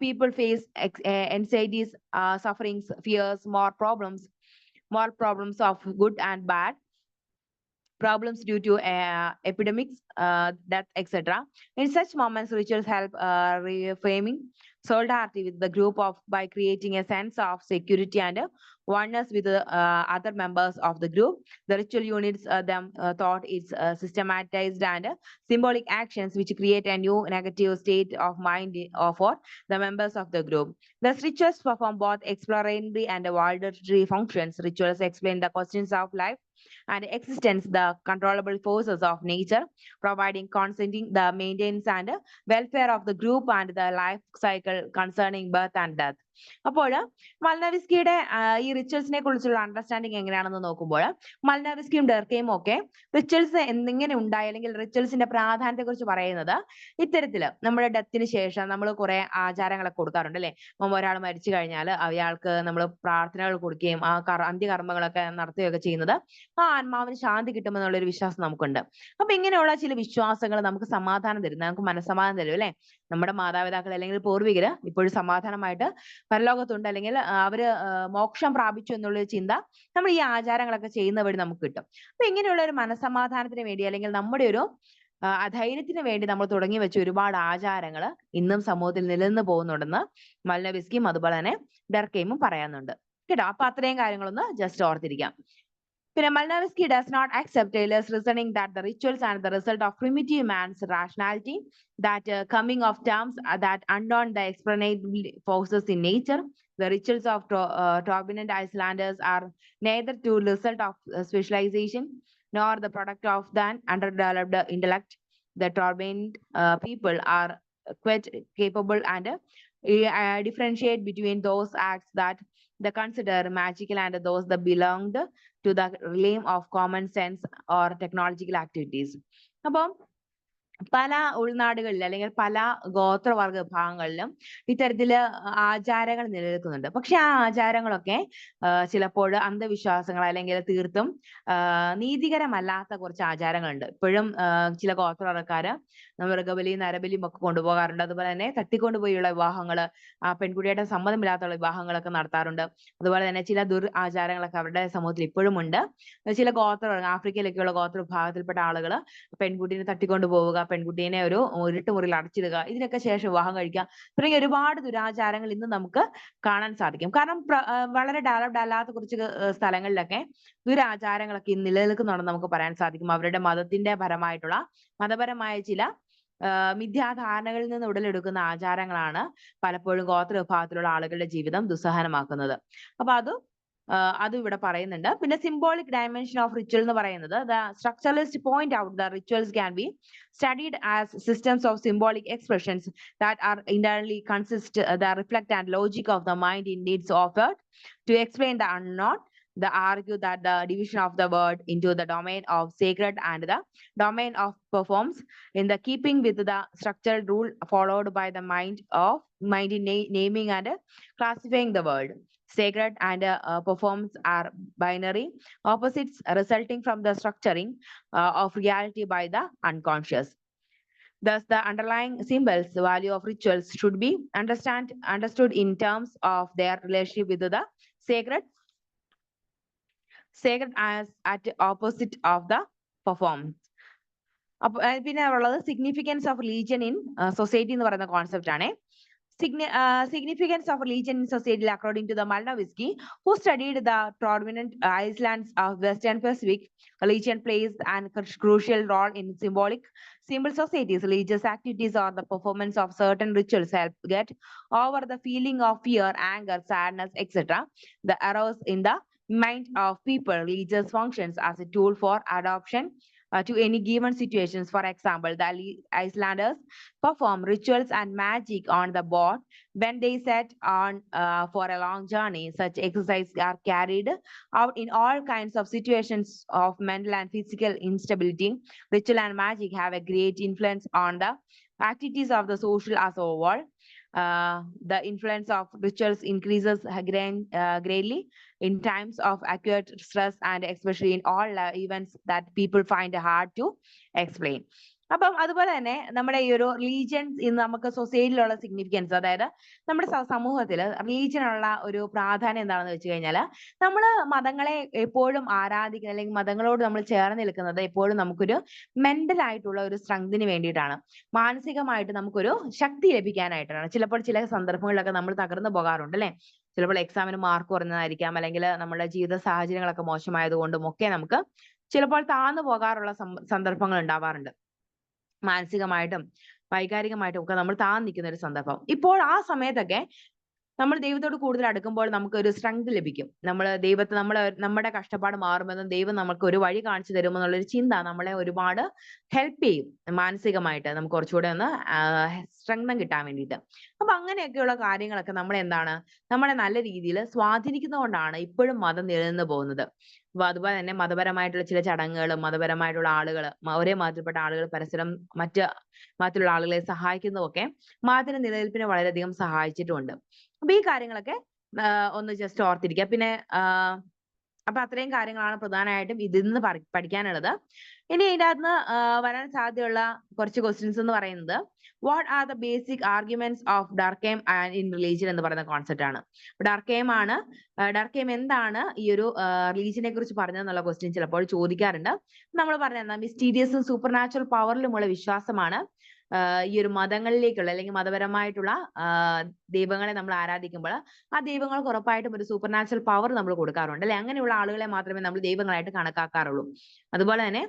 People face anxieties, sufferings, fears, more problems of good and bad, problems due to epidemics, death, etc. In such moments, rituals help reframing solidarity with the group by creating a sense of security and oneness with the other members of the group. The ritual units thought it's systematized and symbolic actions which create a new negative state of mind for the members of the group. Thus, rituals perform both exploratory and evaluatory functions. Rituals explain the questions of life and existence the controllable forces of nature, providing consenting the maintenance and welfare of the group and the life cycle concerning birth and death. അപ്പോൾ മൽനവിസ്കിയുടെ ഈ റിച്വൽസിനെ കുറിച്ചുള്ള understanding എങ്ങനെയാണെന്ന് നോക്കുമ്പോൾ മൽനവിസ്കിയും ഡെർക്കെയും ഒക്കെ rituals എങ്ങനെ ഉണ്ടായി അല്ലെങ്കിൽ റിച്വൽസിന്റെ പ്രാധാന്യത്തെ കുറിച്ച് പറയുന്നത് ഇത്തരത്തില് നമ്മുടെ ഡെത്തിന് ശേഷം നമ്മൾ കുറെ ആചാരങ്ങളൊക്കെ കൊടുക്കാറുണ്ട് അല്ലെ. ഒരാൾ മരിച്ചു കഴിഞ്ഞാൽ അയാൾക്ക് നമ്മൾ പ്രാർത്ഥനകൾ കൊടുക്കുകയും ആ അന്ത്യകർമ്മങ്ങളൊക്കെ നടത്തുകയൊക്കെ ചെയ്യുന്നത് ആ ആത്മാവിന് ശാന്തി കിട്ടുമെന്നുള്ള ഒരു വിശ്വാസം നമുക്കുണ്ട്. അപ്പൊ ഇങ്ങനെയുള്ള ചില വിശ്വാസങ്ങൾ നമുക്ക് സമാധാനം തരും, നമുക്ക് മനസ്സമാധാനം തരും അല്ലെ. നമ്മുടെ മാതാപിതാക്കൾ അല്ലെങ്കിൽ പൂർവികര് ഇപ്പോഴും സമാധാനമായിട്ട് പരലോകത്തുണ്ട്, അല്ലെങ്കിൽ അവര് മോക്ഷം പ്രാപിച്ചു എന്നുള്ള ചിന്ത നമ്മൾ ഈ ആചാരങ്ങളൊക്കെ ചെയ്യുന്ന വഴി നമുക്ക് കിട്ടും. അപ്പൊ ഇങ്ങനെയുള്ള ഒരു മനസ്സമാധാനത്തിന് വേണ്ടി അല്ലെങ്കിൽ നമ്മുടെ ഒരു അധൈര്യത്തിന് വേണ്ടി നമ്മൾ തുടങ്ങി വെച്ച ഒരുപാട് ആചാരങ്ങൾ ഇന്നും സമൂഹത്തിൽ നിലനിന്ന് പോകുന്നുണ്ടെന്ന് മൽനവിസ്കിയും അതുപോലെ തന്നെ ഡെർക്കെയും പറയാനുണ്ട് കേട്ടോ. അപ്പൊ അത്രയും കാര്യങ്ങളൊന്ന് ജസ്റ്റ് ഓർത്തിരിക്കാം. പിന്നെ Malnavsky does not accept Taylor's reasoning that the rituals are the result of primitive man's rationality, that coming of terms that unknown the explanatory forces in nature. The rituals of Turbinent Icelanders are neither the result of specialization nor the product of an underdeveloped intellect. The Turbinent people are quite capable and differentiate between those acts that they consider magical and those that belonged to the realm of common sense or technological activities. അപ്പം പല ഉൾനാടുകളിൽ അല്ലെങ്കിൽ പല ഗോത്രവർഗ വിഭാഗങ്ങളിലും ഇത്തരത്തില് ആചാരങ്ങൾ നിലനിൽക്കുന്നുണ്ട്. പക്ഷെ ആ ആചാരങ്ങളൊക്കെ ചിലപ്പോൾ അന്ധവിശ്വാസങ്ങൾ അല്ലെങ്കിൽ തീർത്തും നീതികരമല്ലാത്ത കുറച്ച് ആചാരങ്ങളുണ്ട്. ഇപ്പോഴും ചില ഗോത്രവർഗക്കാര് മൃഗബലിയും നരബലിയും ഒക്കെ കൊണ്ടുപോകാറുണ്ട്. അതുപോലെ തന്നെ തട്ടിക്കൊണ്ടുപോയുള്ള വിവാഹങ്ങള്, പെൺകുട്ടിയുടെ സമ്മതമില്ലാത്തുള്ള വിവാഹങ്ങളൊക്കെ നടത്താറുണ്ട്. അതുപോലെ തന്നെ ചില ആചാരങ്ങളൊക്കെ അവരുടെ സമൂഹത്തിൽ ഇപ്പോഴും ഉണ്ട്. ചില ആഫ്രിക്കയിലൊക്കെയുള്ള ഗോത്ര വിഭാഗത്തിൽപ്പെട്ട ആളുകൾ പെൺകുട്ടീനെ തട്ടിക്കൊണ്ടുപോവുക, പെൺകുട്ടീനെ ഒരു ഇരുട്ടുമുറിയിൽ അടച്ചിടുക, ഇതിനൊക്കെ ശേഷം വിവാഹം കഴിക്കുക തുടങ്ങിയ ഒരുപാട് ദുരാചാരങ്ങൾ ഇന്ന് നമുക്ക് കാണാൻ സാധിക്കും. കാരണം വളരെ ഡെവലപ്ഡ് അല്ലാത്ത കുറച്ച് സ്ഥലങ്ങളിലൊക്കെ ദുരാചാരങ്ങളൊക്കെ ഇന്ന് നിലനിൽക്കുന്നുണ്ടെന്ന് നമുക്ക് പറയാൻ സാധിക്കും. അവരുടെ മതപരമായ ചില മിഥ്യാധാരണകളിൽ നിന്ന് ഉടലെടുക്കുന്ന ആചാരങ്ങളാണ് പലപ്പോഴും ഗോത്ര വിഭാഗത്തിലുള്ള ആളുകളുടെ ജീവിതം ദുസ്സഹനമാക്കുന്നത്. അപ്പൊ അതും ഇവിടെ പറയുന്നുണ്ട്. പിന്നെ symbolic dimension of ritual എന്ന് പറയുന്നത് the structuralists point out the rituals can be studied as systems of symbolic expressions that are internally consist the reflect and logic of the mind in needs offered to explain the unknown. They argue that the division of the word into the domain of sacred and the domain of performs in the keeping with the structural rule followed by the mind in naming and classifying the word. Sacred and performs are binary opposites resulting from the structuring of reality by the unconscious. Thus, the underlying symbols, the value of rituals should be understood in terms of their relationship with the sacred as at opposite of the performance. പിന്നെ ഉള്ളത് significance of religion in society എന്ന് പറയുന്ന concept ആണ്. Significance of religion in society according to the Malnavsky, who studied the prominent islands of Western Pacific. Religion plays an crucial role in simple societies. Religious activities or the performance of certain rituals help get over the feeling of fear, anger, sadness, etc. that arouse in the mind of people. Religious functions as a tool for adoption to any given situations. For example, the Icelanders perform rituals and magic on the boat when they set on for a long journey. Such exercises are carried out in all kinds of situations of mental and physical instability. Ritual and magic have a great influence on the activities of the social as a whole. The influence of rituals increases greatly in times of acute stress and especially in all events that people find hard to explain. അപ്പം അതുപോലെ തന്നെ നമ്മുടെ ഈ ഒരു religions ഇന്ന് നമുക്ക് സൊസൈറ്റിയിലുള്ള significance, അതായത് നമ്മുടെ സമൂഹത്തിൽ റിലീജിയനുള്ള ഒരു പ്രാധാന്യം എന്താണെന്ന് വെച്ച് കഴിഞ്ഞാൽ നമ്മൾ മതങ്ങളെ എപ്പോഴും ആരാധിക്കുക അല്ലെങ്കിൽ മതങ്ങളോട് നമ്മൾ ചേർന്ന് നിൽക്കുന്നത് എപ്പോഴും നമുക്കൊരു മെന്റൽ ആയിട്ടുള്ള ഒരു സ്ട്രെങ്തിന് വേണ്ടിയിട്ടാണ്, മാനസികമായിട്ട് നമുക്കൊരു ശക്തി ലഭിക്കാനായിട്ടാണ്. ചിലപ്പോൾ ചില സന്ദർഭങ്ങളിലൊക്കെ നമ്മൾ തകർന്നു പോകാറുണ്ട് അല്ലെ. ചിലപ്പോൾ എക്സാമിന് മാർക്ക് കുറഞ്ഞതായിരിക്കാം, അല്ലെങ്കിൽ നമ്മുടെ ജീവിത സാഹചര്യങ്ങളൊക്കെ മോശമായതുകൊണ്ടും ഒക്കെ നമുക്ക് ചിലപ്പോൾ താഴ്ന്നു പോകാറുള്ള സന്ദർഭങ്ങൾ ഉണ്ടാവാറുണ്ട്. മാനസികമായിട്ടും വൈകാരികമായിട്ടും ഒക്കെ നമ്മൾ താഴ്ന്നു നിൽക്കുന്ന ഒരു സന്ദർഭം. ഇപ്പോൾ ആ സമയത്തൊക്കെ നമ്മൾ ദൈവത്തോട് കൂടുതൽ അടുക്കുമ്പോൾ നമുക്ക് ഒരു സ്ട്രെങ്ത് ലഭിക്കും. നമ്മുടെ കഷ്ടപ്പാട് മാറുമെന്നും ദൈവം നമുക്ക് ഒരു വഴി കാണിച്ചു തരുമെന്നുള്ളൊരു ചിന്ത നമ്മളെ ഒരുപാട് ഹെൽപ്പ് ചെയ്യും മാനസികമായിട്ട്. നമുക്ക് കുറച്ചുകൂടെ ഒന്ന് സ്ട്രെങ്തൻ കിട്ടാൻ വേണ്ടിയിട്ട്. അപ്പൊ അങ്ങനെയൊക്കെയുള്ള കാര്യങ്ങളൊക്കെ നമ്മളെ നല്ല രീതിയിൽ സ്വാധീനിക്കുന്നതുകൊണ്ടാണ് ഇപ്പോഴും മതം നിലനിന്ന് പോകുന്നത്. അപ്പൊ അതുപോലെ തന്നെ മതപരമായിട്ടുള്ള ചില ചടങ്ങുകളും മതപരമായിട്ടുള്ള ആളുകൾ ഒരേ മതത്തിൽപ്പെട്ട ആളുകൾ പരസ്പരം മറ്റുള്ള ആളുകളെ സഹായിക്കുന്നതൊക്കെ മതത്തിന്റെ നിലനിൽപ്പിനെ വളരെയധികം സഹായിച്ചിട്ടുമുണ്ട്. അപ്പൊ ഈ കാര്യങ്ങളൊക്കെ ഒന്ന് ജസ്റ്റ് ഓർത്തിരിക്കുക. പിന്നെ അപ്പൊ അത്രയും കാര്യങ്ങളാണ് പ്രധാനമായിട്ടും ഇതിൽ നിന്ന് പഠിക്കാനുള്ളത്. ഇനി ഇതിനകത്ത് വരാൻ സാധ്യതയുള്ള കുറച്ച് ക്വസ്റ്റ്യൻസ് എന്ന് പറയുന്നത് what are the basic arguments of Durkheim and in religion എന്ന് പറയുന്ന കോൺസെപ്റ്റ് ആണ്. ഡർക്കെയിം എന്താണ് ഈ ഒരു റിലീജിയനെ കുറിച്ച് പറഞ്ഞതെന്നുള്ള ക്വസ്റ്റ്യൻ ചിലപ്പോൾ ചോദിക്കാറുണ്ട്. നമ്മൾ പറഞ്ഞ മിസ്റ്റീരിയസും സൂപ്പർ നാച്ചുറൽ പവറിലുമുള്ള വിശ്വാസമാണ് ഈ ഒരു മതങ്ങളിലേക്കുള്ള അല്ലെങ്കിൽ മതപരമായിട്ടുള്ള ദൈവങ്ങളെ നമ്മൾ ആരാധിക്കുമ്പോൾ ആ ദൈവങ്ങൾക്ക് ഉറപ്പായിട്ടും ഒരു സൂപ്പർ നാച്ചുറൽ പവർ നമ്മൾ കൊടുക്കാറുണ്ട് അല്ലെ. അങ്ങനെയുള്ള ആളുകളെ മാത്രമേ നമ്മൾ ദൈവങ്ങളായിട്ട് കണക്കാക്കാറുള്ളൂ. അതുപോലെ തന്നെ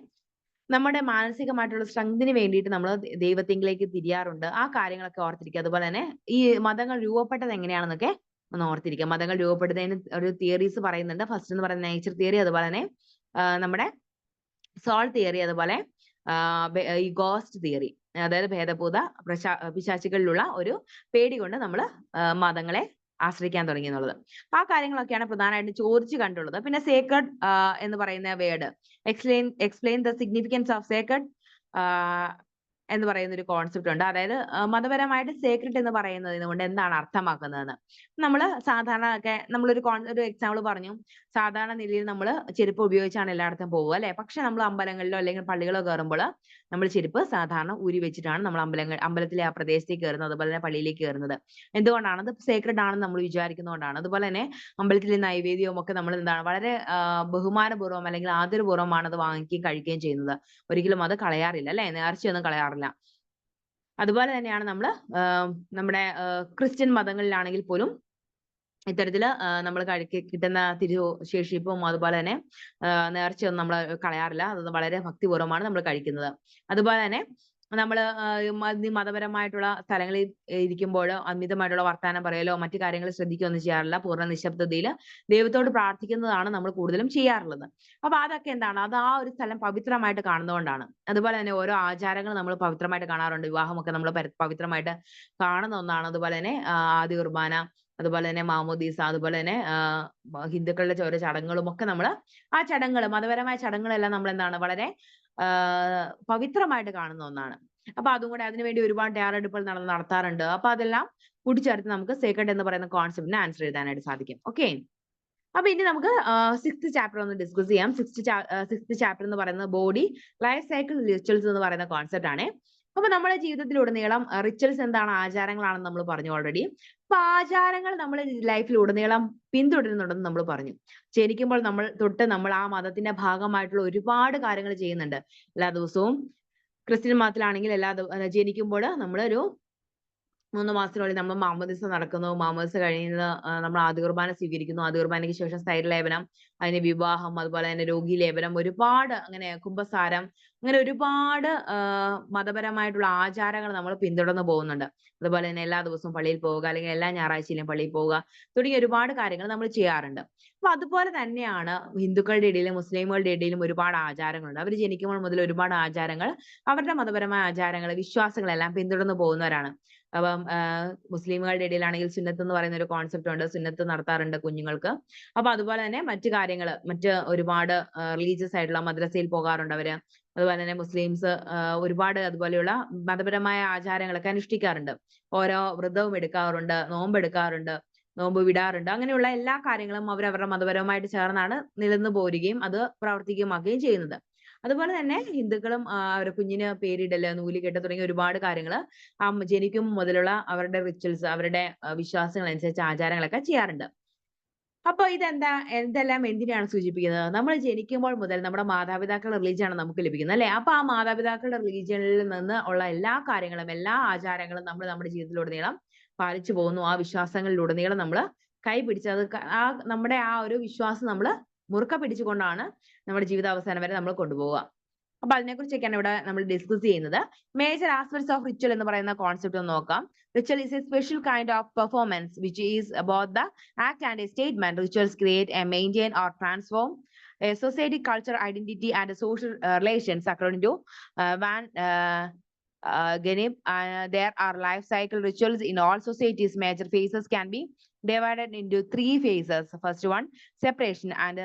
നമ്മുടെ മാനസികമായിട്ടുള്ള സ്ട്രെങ്തിന് വേണ്ടിയിട്ട് നമ്മൾ ദൈവത്തിലേക്ക് തിരിയാറുണ്ട്. ആ കാര്യങ്ങളൊക്കെ ഓർത്തിരിക്കുക. അതുപോലെ തന്നെ ഈ മതങ്ങൾ രൂപപ്പെട്ടത് എങ്ങനെയാണെന്നൊക്കെ ഒന്ന് ഓർത്തിരിക്കുക. മതങ്ങൾ രൂപപ്പെടുന്നതിന് ഒരു തിയറീസ് പറയുന്നുണ്ട്. ഫസ്റ്റ് എന്ന് പറയുന്നത് നേച്ചർ തിയറി, അതുപോലെ തന്നെ നമ്മുടെ സോൾ തിയറി, അതുപോലെ ഈ ഗോസ്റ്റ് തിയറി, അതായത് ഭേദഭൂത പിശാചുകളിലുള്ള ഒരു പേടി കൊണ്ട് നമ്മൾ മതങ്ങളെ ആശ്രയിക്കാൻ തുടങ്ങി എന്നുള്ളത്. ആ കാര്യങ്ങളൊക്കെയാണ് പ്രധാനമായിട്ടും ചോദിച്ചു കണ്ടുള്ളത്. പിന്നെ സേക്രഡ് എന്ന് പറയുന്ന word explain the significance of Sacred എന്ന് പറയുന്ന ഒരു കോൺസെപ്റ്റ് ഉണ്ട്. അതായത് മതപരമായിട്ട് സേക്രഡ് എന്ന് പറയുന്നതിന് കൊണ്ട് എന്താണ് അർത്ഥമാക്കുന്നതെന്ന്. നമ്മൾ സാധാരണ ഒക്കെ ഒരു എക്സാമ്പിൾ പറഞ്ഞു. സാധാരണ നിലയിൽ നമ്മൾ ചെരുപ്പ് ഉപയോഗിച്ചാണ് എല്ലായിടത്തും പോവുക അല്ലെ. പക്ഷെ നമ്മൾ അമ്പലങ്ങളിലോ അല്ലെങ്കിൽ പള്ളികളോ കയറുമ്പോൾ നമ്മൾ ചെരുപ്പ് സാധാരണ ഊരി വെച്ചിട്ടാണ് നമ്മൾ അമ്പലത്തിലെ ആ പ്രദേശത്തേക്ക് കയറുന്നത്, അതുപോലെ തന്നെ പള്ളിയിലേക്ക് കയറുന്നത്. എന്തുകൊണ്ടാണ്? അത് സേക്രഡ് ആണെന്ന് നമ്മൾ വിചാരിക്കുന്നതുകൊണ്ടാണ്. അതുപോലെ തന്നെ അമ്പലത്തിലെ നൈവേദ്യവും ഒക്കെ നമ്മൾ വളരെ ബഹുമാനപൂർവ്വം അല്ലെങ്കിൽ ആദരപൂർവ്വമാണ് അത് വാങ്ങിക്കുകയും കഴിക്കുകയും ചെയ്യുന്നത്. ഒരിക്കലും അത് കളയാറില്ല അല്ലെ, നേർച്ചയൊന്നും കളയാറില്ല. അതുപോലെ തന്നെയാണ് നമ്മുടെ ക്രിസ്ത്യൻ മതങ്ങളിലാണെങ്കിൽ പോലും ഇത്തരത്തില് നമ്മൾ കിട്ടുന്ന ശേഷിപ്പും അതുപോലെ തന്നെ നേർച്ചയൊന്നും നമ്മൾ കളയാറില്ല. അത് വളരെ ഭക്തിപൂർവ്വമാണ് നമ്മൾ കഴിക്കുന്നത്. അതുപോലെ തന്നെ നമ്മൾ മതപരമായിട്ടുള്ള സ്ഥലങ്ങളിൽ ഇരിക്കുമ്പോൾ അമിതമായിട്ടുള്ള വർത്താനം പറയലോ മറ്റു കാര്യങ്ങൾ ശ്രദ്ധിക്കുകയൊന്നും ചെയ്യാറില്ല. പൂർണ്ണ നിശബ്ദതയിൽ ദൈവത്തോട് പ്രാർത്ഥിക്കുന്നതാണ് നമ്മൾ കൂടുതലും ചെയ്യാറുള്ളത്. അപ്പൊ അതൊക്കെ എന്താണ്? അത് ആ ഒരു സ്ഥലം പവിത്രമായിട്ട് കാണുന്നതുകൊണ്ടാണ്. അതുപോലെ തന്നെ ഓരോ ആചാരങ്ങൾ നമ്മൾ പവിത്രമായിട്ട് കാണാറുണ്ട്. വിവാഹമൊക്കെ നമ്മൾ പവിത്രമായിട്ട് കാണുന്ന ഒന്നാണ്. അതുപോലെ തന്നെ ആദ്യ കുർബാന, അതുപോലെ തന്നെ മാമോദീസ, അതുപോലെ തന്നെ ഹിന്ദുക്കളുടെ ഓരോ ചടങ്ങുകളും ഒക്കെ ആ ചടങ്ങുകൾ, മതപരമായ ചടങ്ങുകളെല്ലാം നമ്മൾ എന്താണ് വളരെ പവിത്രമായിട്ട് കാണുന്ന ഒന്നാണ്. അപ്പൊ അതും കൂടെ അതിനുവേണ്ടി ഒരുപാട് തയ്യാറെടുപ്പുകൾ നടത്താറുണ്ട്. അപ്പൊ അതെല്ലാം കൂട്ടിച്ചേർത്ത് നമുക്ക് സേക്രഡ് എന്ന് പറയുന്ന കോൺസെപ്റ്റിന് ആൻസർ എഴുതാനായിട്ട് സാധിക്കും. ഓക്കെ, അപ്പൊ ഇനി നമുക്ക് 6th ചാപ്റ്റർ ഒന്ന് ഡിസ്കസ് ചെയ്യാം. 6th ചാപ്റ്റർ എന്ന് പറയുന്നത് ബോഡി ലൈഫ് സൈക്കിൾ റിച്വൽസ് എന്ന് പറയുന്ന കോൺസെപ്റ്റ് ആണ്. അപ്പൊ നമ്മുടെ ജീവിതത്തിലുടനീളം റിച്വൽസ് എന്താണ്? ആചാരങ്ങളാണെന്ന് നമ്മൾ പറഞ്ഞു ഓൾറെഡി. അപ്പൊ ആചാരങ്ങൾ നമ്മൾ ലൈഫിലുടനീളം പിന്തുടരുന്നുണ്ടെന്ന് നമ്മൾ പറഞ്ഞു. ജനിക്കുമ്പോൾ നമ്മൾ ആ മതത്തിന്റെ ഭാഗമായിട്ടുള്ള ഒരുപാട് കാര്യങ്ങൾ ചെയ്യുന്നുണ്ട്. എല്ലാ ദിവസവും ക്രിസ്ത്യൻ മതത്തിലാണെങ്കിൽ ജനിക്കുമ്പോൾ നമ്മളൊരു 3 മാസത്തിനുള്ളിൽ നമ്മൾ മാമോദീസ നടക്കുന്നു. മാമോദീസ കഴിയുന്നത് നമ്മൾ ആദ്യ കുർബാന സ്വീകരിക്കുന്നു. ആദ്യ കുർബാനയ്ക്ക് ശേഷം സ്ഥൈര്യലേപനം, അതിന് വിവാഹം, അതുപോലെ തന്നെ രോഗീലേപനം, ഒരുപാട് അങ്ങനെ കുംഭസാരം, അങ്ങനെ ഒരുപാട് മതപരമായിട്ടുള്ള ആചാരങ്ങൾ നമ്മൾ പിന്തുടർന്ന് പോകുന്നുണ്ട്. അതുപോലെ തന്നെ എല്ലാ ദിവസവും പള്ളിയിൽ പോവുക, അല്ലെങ്കിൽ എല്ലാ ഞായറാഴ്ചയിലും പള്ളിയിൽ പോവുക, തുടങ്ങിയ ഒരുപാട് കാര്യങ്ങൾ നമ്മൾ ചെയ്യാറുണ്ട്. അപ്പൊ അതുപോലെ തന്നെയാണ് ഹിന്ദുക്കളുടെ ഇടയിലും മുസ്ലിമുകളുടെ ഇടയിലും ഒരുപാട് ആചാരങ്ങളുണ്ട്. അവർ ജനിക്കുമ്പോൾ മുതൽ ഒരുപാട് ആചാരങ്ങൾ, അവരുടെ മതപരമായ ആചാരങ്ങൾ, വിശ്വാസങ്ങളെല്ലാം പിന്തുടർന്ന് പോകുന്നവരാണ്. അപ്പം മുസ്ലിമുകളുടെ ഇടയിലാണെങ്കിൽ സുന്നത്ത് എന്ന് പറയുന്ന ഒരു കോൺസെപ്റ്റ് ഉണ്ട്. സുന്നത്ത് നടത്താറുണ്ട് കുഞ്ഞുങ്ങൾക്ക്. അപ്പൊ അതുപോലെ തന്നെ മറ്റ് ഒരുപാട് റിലീജിയസ് ആയിട്ടുള്ള മദ്രസയിൽ പോകാറുണ്ട് അവര്. അതുപോലെ തന്നെ മുസ്ലിംസ് ഒരുപാട് അതുപോലെയുള്ള മതപരമായ ആചാരങ്ങളൊക്കെ അനുഷ്ഠിക്കാറുണ്ട്. ഓരോ വ്രതവും എടുക്കാറുണ്ട്, നോമ്പ് എടുക്കാറുണ്ട്, നോമ്പ് വിടാറുണ്ട്. അങ്ങനെയുള്ള എല്ലാ കാര്യങ്ങളും അവരവരുടെ മതപരമായിട്ട് ചേർന്നാണ് നിലനിന്ന് പോരുകയും അത് പ്രവർത്തിക്കുകയും ചെയ്യുന്നത്. അതുപോലെ തന്നെ ഹിന്ദുക്കളും അവരുടെ കുഞ്ഞിന് പേരിടല്, നൂലുകെട്ട് തുടങ്ങിയ ഒരുപാട് കാര്യങ്ങൾ ജനിക്കും മുതലുള്ള അവരുടെ റിച്വൽസ്, അവരുടെ വിശ്വാസങ്ങൾ അനുസരിച്ച് ആചാരങ്ങളൊക്കെ ചെയ്യാറുണ്ട്. അപ്പൊ എന്തെല്ലാം എന്തിനാണ് സൂചിപ്പിക്കുന്നത്? നമ്മൾ ജനിക്കുമ്പോൾ മുതൽ നമ്മുടെ മാതാപിതാക്കളുടെ റിലീജിയനാണ് നമുക്ക് ലഭിക്കുന്നത് അല്ലെ. അപ്പൊ ആ മാതാപിതാക്കളുടെ റിലീജിയനിൽ നിന്ന് ഉള്ള എല്ലാ കാര്യങ്ങളും, എല്ലാ ആചാരങ്ങളും നമ്മൾ നമ്മുടെ ജീവിതത്തിലുടനീളം പാലിച്ചു പോകുന്നു. ആ വിശ്വാസങ്ങളിലുടനീളം നമ്മൾ കൈപിടിച്ച് നമ്മുടെ ആ ഒരു വിശ്വാസം നമ്മൾ മുറുക്ക പിടിച്ചുകൊണ്ടാണ് നമ്മുടെ ജീവിതാവസാനം വരെ നമ്മൾ കൊണ്ടുപോവുക. അപ്പൊ അതിനെക്കുറിച്ചൊക്കെയാണ് ഇവിടെ നമ്മൾ ഡിസ്കസ് ചെയ്യുന്നത്. മേജർ ആസ്പെക്ട്സ് ഓഫ് റിച്വൽ എന്ന് പറയുന്ന കോൺസെപ്റ്റ് ഒന്ന് നോക്കാം. Ritual is a special kind of performance which is about the act and a statement. Rituals create and maintain or transform a society, culture, identity, and social relations according to Van Genep. There are life cycle rituals in all societies. Major phases can be divided into 3 phases. First one, separation, and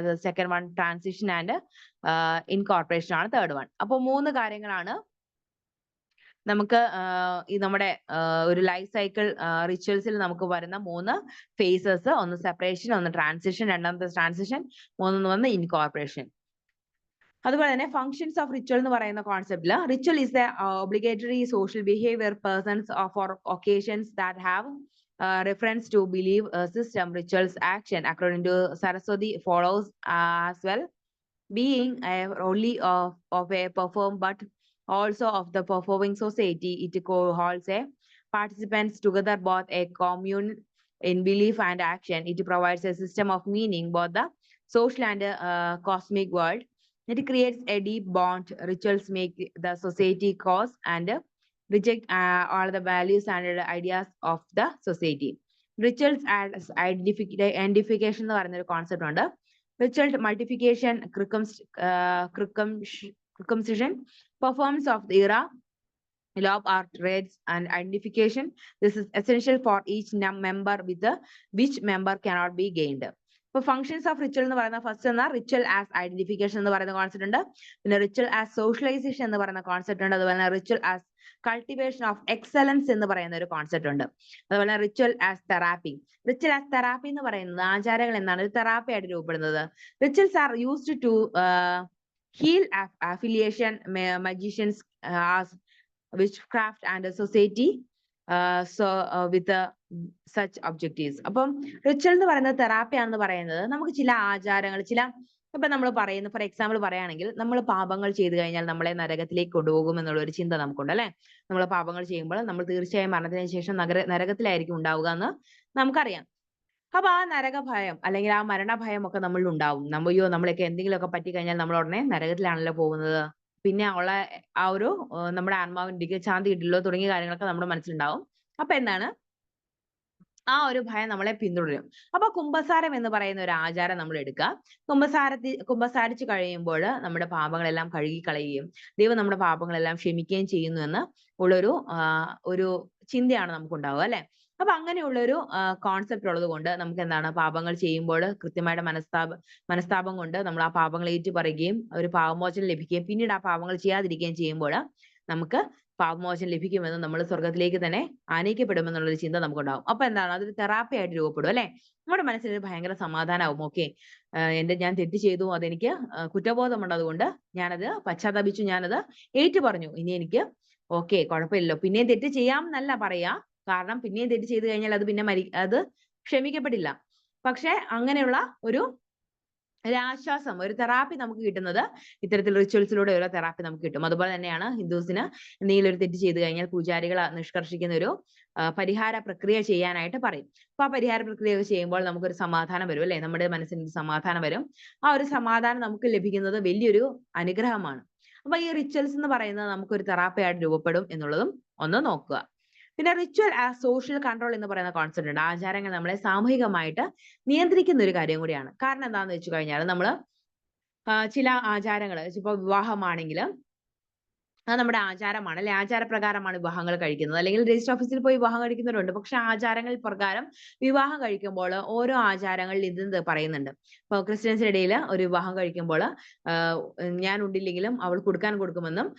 the second one, transition, and incorporation ആണ് third one. അപ്പോൾ 3 കാര്യങ്ങളാണ് നമുക്ക് ഈ നമ്മുടെ ഒരു life cycle റിച്വൽസിൽ നമുക്ക് വരുന്ന 3 faces. ഒന്ന് സെപ്പറേഷൻ, ഒന്ന് ട്രാൻസിഷൻ, രണ്ടാമത്തെ ട്രാൻസിഷൻ, മൂന്നെന്ന് വന്ന് ഇൻകോർപ്പറേഷൻ. അതുപോലെ തന്നെ ഫങ്ഷൻസ് ഓഫ് റിച്വൽ എന്ന് പറയുന്ന കോൺസെപ്റ്റില് ritual is a obligatory social behaviour persons for occasions that have reference to belief system. Rituals action according to Saraswati follows as well, being only of a perform but also of the performing society. It holds a participants together both a commune in belief and action. It provides a system of meaning both the social and cosmic world. It creates a deep bond. Rituals make the society cause and reject all the values and ideas of the society. Rituals as identification എന്ന് പറയുന്ന ഒരു concept ഉണ്ട്. Ritual multiplication, circumcision, performance of the era, love, art, traits, and identification. This is essential for each member with which member cannot be gained. ഇപ്പൊ functions of ritual എന്ന് പറയുന്ന first എന്നാ ritual as identification എന്ന് പറയുന്ന concept ഉണ്ട്. പിന്നെ ritual as socialisation എന്ന് പറയുന്ന കോൺസെപ്റ്റ് ഉണ്ട്. അതുപോലെ തന്നെ ritual as cultivation of excellence എന്ന് പറയുന്ന ഒരു കോൺസെപ്റ്റ് ഉണ്ട്. അതുപോലെ ritual as therapy. Ritual as therapy എന്ന് പറയുന്നത് ആചാരങ്ങൾ എന്നാണ് ഒരു തെറാപ്പി ആയിട്ട് രൂപപ്പെടുന്നത്. Rituals are used to heal affiliation, magicians, witchcraft, and society with such objectives. അപ്പം റിച്വൽ എന്ന് പറയുന്നത് തെറാപ്പി ആണെന്ന് പറയുന്നത് നമുക്ക് ചില ആചാരങ്ങൾ, ചില ഇപ്പൊ നമ്മൾ പറയുന്ന ഫോർ എക്സാമ്പിൾ പറയുകയാണെങ്കിൽ നമ്മൾ പാപങ്ങൾ ചെയ്തു കഴിഞ്ഞാൽ നമ്മളെ നരകത്തിലേക്ക് കൊണ്ടുപോകും എന്നുള്ള ഒരു ചിന്ത നമുക്കുണ്ട് അല്ലെ. നമ്മൾ പാപങ്ങൾ ചെയ്യുമ്പോൾ നമ്മൾ തീർച്ചയായും മരണത്തിന് ശേഷം നരകത്തിലായിരിക്കും ഉണ്ടാവുക എന്ന് നമുക്കറിയാം. അപ്പൊ ആ നരകഭയം അല്ലെങ്കിൽ ആ മരണഭയം ഒക്കെ നമ്മളിൽ ഉണ്ടാവും. നമ്മളൊക്കെ എന്തെങ്കിലുമൊക്കെ പറ്റിക്കഴിഞ്ഞാൽ നമ്മൾ ഉടനെ നരകത്തിലാണല്ലോ പോകുന്നത്. പിന്നെ ഉള്ള ആ ഒരു നമ്മുടെ ആത്മാവിന്റെ ശാന്തി കിട്ടില്ലോ തുടങ്ങിയ കാര്യങ്ങളൊക്കെ നമ്മുടെ മനസ്സിലുണ്ടാവും. അപ്പൊ എന്താണ് ആ ഒരു ഭയം നമ്മളെ പിന്തുടരും. അപ്പൊ കുംഭസാരം എന്ന് പറയുന്ന ഒരു ആചാരം നമ്മൾ എടുക്കുക. കുംഭസാരിച്ച് കഴിയുമ്പോൾ നമ്മുടെ പാപങ്ങളെല്ലാം കഴുകി കളയുകയും ദൈവം നമ്മുടെ പാപങ്ങളെല്ലാം ക്ഷമിക്കുകയും ചെയ്യുന്നു എന്ന് ഒരു ചിന്തയാണ് നമുക്കുണ്ടാവുക അല്ലെ. അപ്പൊ അങ്ങനെയുള്ള ഒരു കോൺസെപ്റ്റ് ഉള്ളത് കൊണ്ട് നമുക്ക് എന്താണ് പാപങ്ങൾ ചെയ്യുമ്പോൾ കൃത്യമായിട്ട് മനസ്താപം കൊണ്ട് നമ്മൾ ആ പാപങ്ങൾ ഏറ്റുപറയുകയും ഒരു പാപമോചനം ലഭിക്കുകയും പിന്നീട് ആ പാപങ്ങൾ ചെയ്യാതിരിക്കുകയും ചെയ്യുമ്പോൾ നമുക്ക് പാപമോചനം ലഭിക്കുമെന്ന് നമ്മൾ സ്വർഗത്തിലേക്ക് തന്നെ ആനയിക്കപ്പെടുമെന്നുള്ളൊരു ചിന്ത നമുക്കുണ്ടാവും. അപ്പൊ എന്താണ് അതൊരു തെറാപ്പി ആയിട്ട് രൂപപ്പെടും അല്ലെ. നമ്മുടെ മനസ്സിൽ ഭയങ്കര സമാധാനമാവും. ഓക്കെ, ഞാൻ തെറ്റ് ചെയ്തു, അതെനിക്ക് കുറ്റബോധമുണ്ട്, അതുകൊണ്ട് ഞാനത് പശ്ചാത്തപിച്ചു, ഞാനത് ഏറ്റു പറഞ്ഞു, ഇനി എനിക്ക് ഓക്കെ കുഴപ്പമില്ലല്ലോ, പിന്നെയും തെറ്റ് ചെയ്യാം എന്നല്ല പറയാ. കാരണം പിന്നെയും തെറ്റ് ചെയ്തു കഴിഞ്ഞാൽ അത് പിന്നെ അത് ക്ഷമിക്കപ്പെടില്ല. പക്ഷെ അങ്ങനെയുള്ള ഒരു ആശ്വാസം, ഒരു തെറാപ്പി നമുക്ക് കിട്ടുന്നത് ഇത്തരത്തിൽ റിച്വൽസിലൂടെ ഒരു തെറാപ്പി നമുക്ക് കിട്ടും. അതുപോലെ തന്നെയാണ് ഹിന്ദുസിന് എന്തെങ്കിലും ഒരു തെറ്റ് ചെയ്തു കഴിഞ്ഞാൽ പൂജാരികൾ നിഷ്കർഷിക്കുന്ന ഒരു പരിഹാര പ്രക്രിയ ചെയ്യാനായിട്ട് പറയും. അപ്പൊ ആ പരിഹാര പ്രക്രിയ ചെയ്യുമ്പോൾ നമുക്കൊരു സമാധാനം വരും അല്ലെ, നമ്മുടെ മനസ്സിന് സമാധാനം വരും. ആ ഒരു സമാധാനം നമുക്ക് ലഭിക്കുന്നത് വലിയൊരു അനുഗ്രഹമാണ്. അപ്പൊ ഈ റിച്വൽസ് എന്ന് പറയുന്നത് നമുക്കൊരു തെറാപ്പി ആയിട്ട് രൂപപ്പെടും എന്നുള്ളതും ഒന്ന് നോക്കുക. പിന്നെ റിച്വൽ ആസ് സോഷ്യൽ കൺട്രോൾ എന്ന് പറയുന്ന കോൺസെപ്റ്റ് ഉണ്ട്. ആചാരങ്ങൾ നമ്മളെ സാമൂഹികമായിട്ട് നിയന്ത്രിക്കുന്ന ഒരു കാര്യം കൂടിയാണ്. കാരണം എന്താണെന്ന് വെച്ച് കഴിഞ്ഞാൽ നമ്മൾ ചില ആചാരങ്ങൾ, ഇപ്പൊ വിവാഹമാണെങ്കിൽ അത് നമ്മുടെ ആചാരമാണ് അല്ലെ, ആചാരപ്രകാരമാണ് വിവാഹങ്ങൾ കഴിക്കുന്നത്. അല്ലെങ്കിൽ രജിസ്റ്റർ ഓഫീസിൽ പോയി വിവാഹം കഴിക്കുന്നവരുണ്ട്. പക്ഷെ ആചാരങ്ങൾ പ്രകാരം വിവാഹം കഴിക്കുമ്പോൾ ഓരോ ആചാരങ്ങളിൽ ഇത് പറയുന്നുണ്ട്. ഇപ്പൊ ക്രിസ്ത്യൻസിന്റെ ഇടയിൽ ഒരു വിവാഹം കഴിക്കുമ്പോൾ ഞാൻ ഉണ്ടില്ലെങ്കിലും അവൾ കൊടുക്കുമെന്നും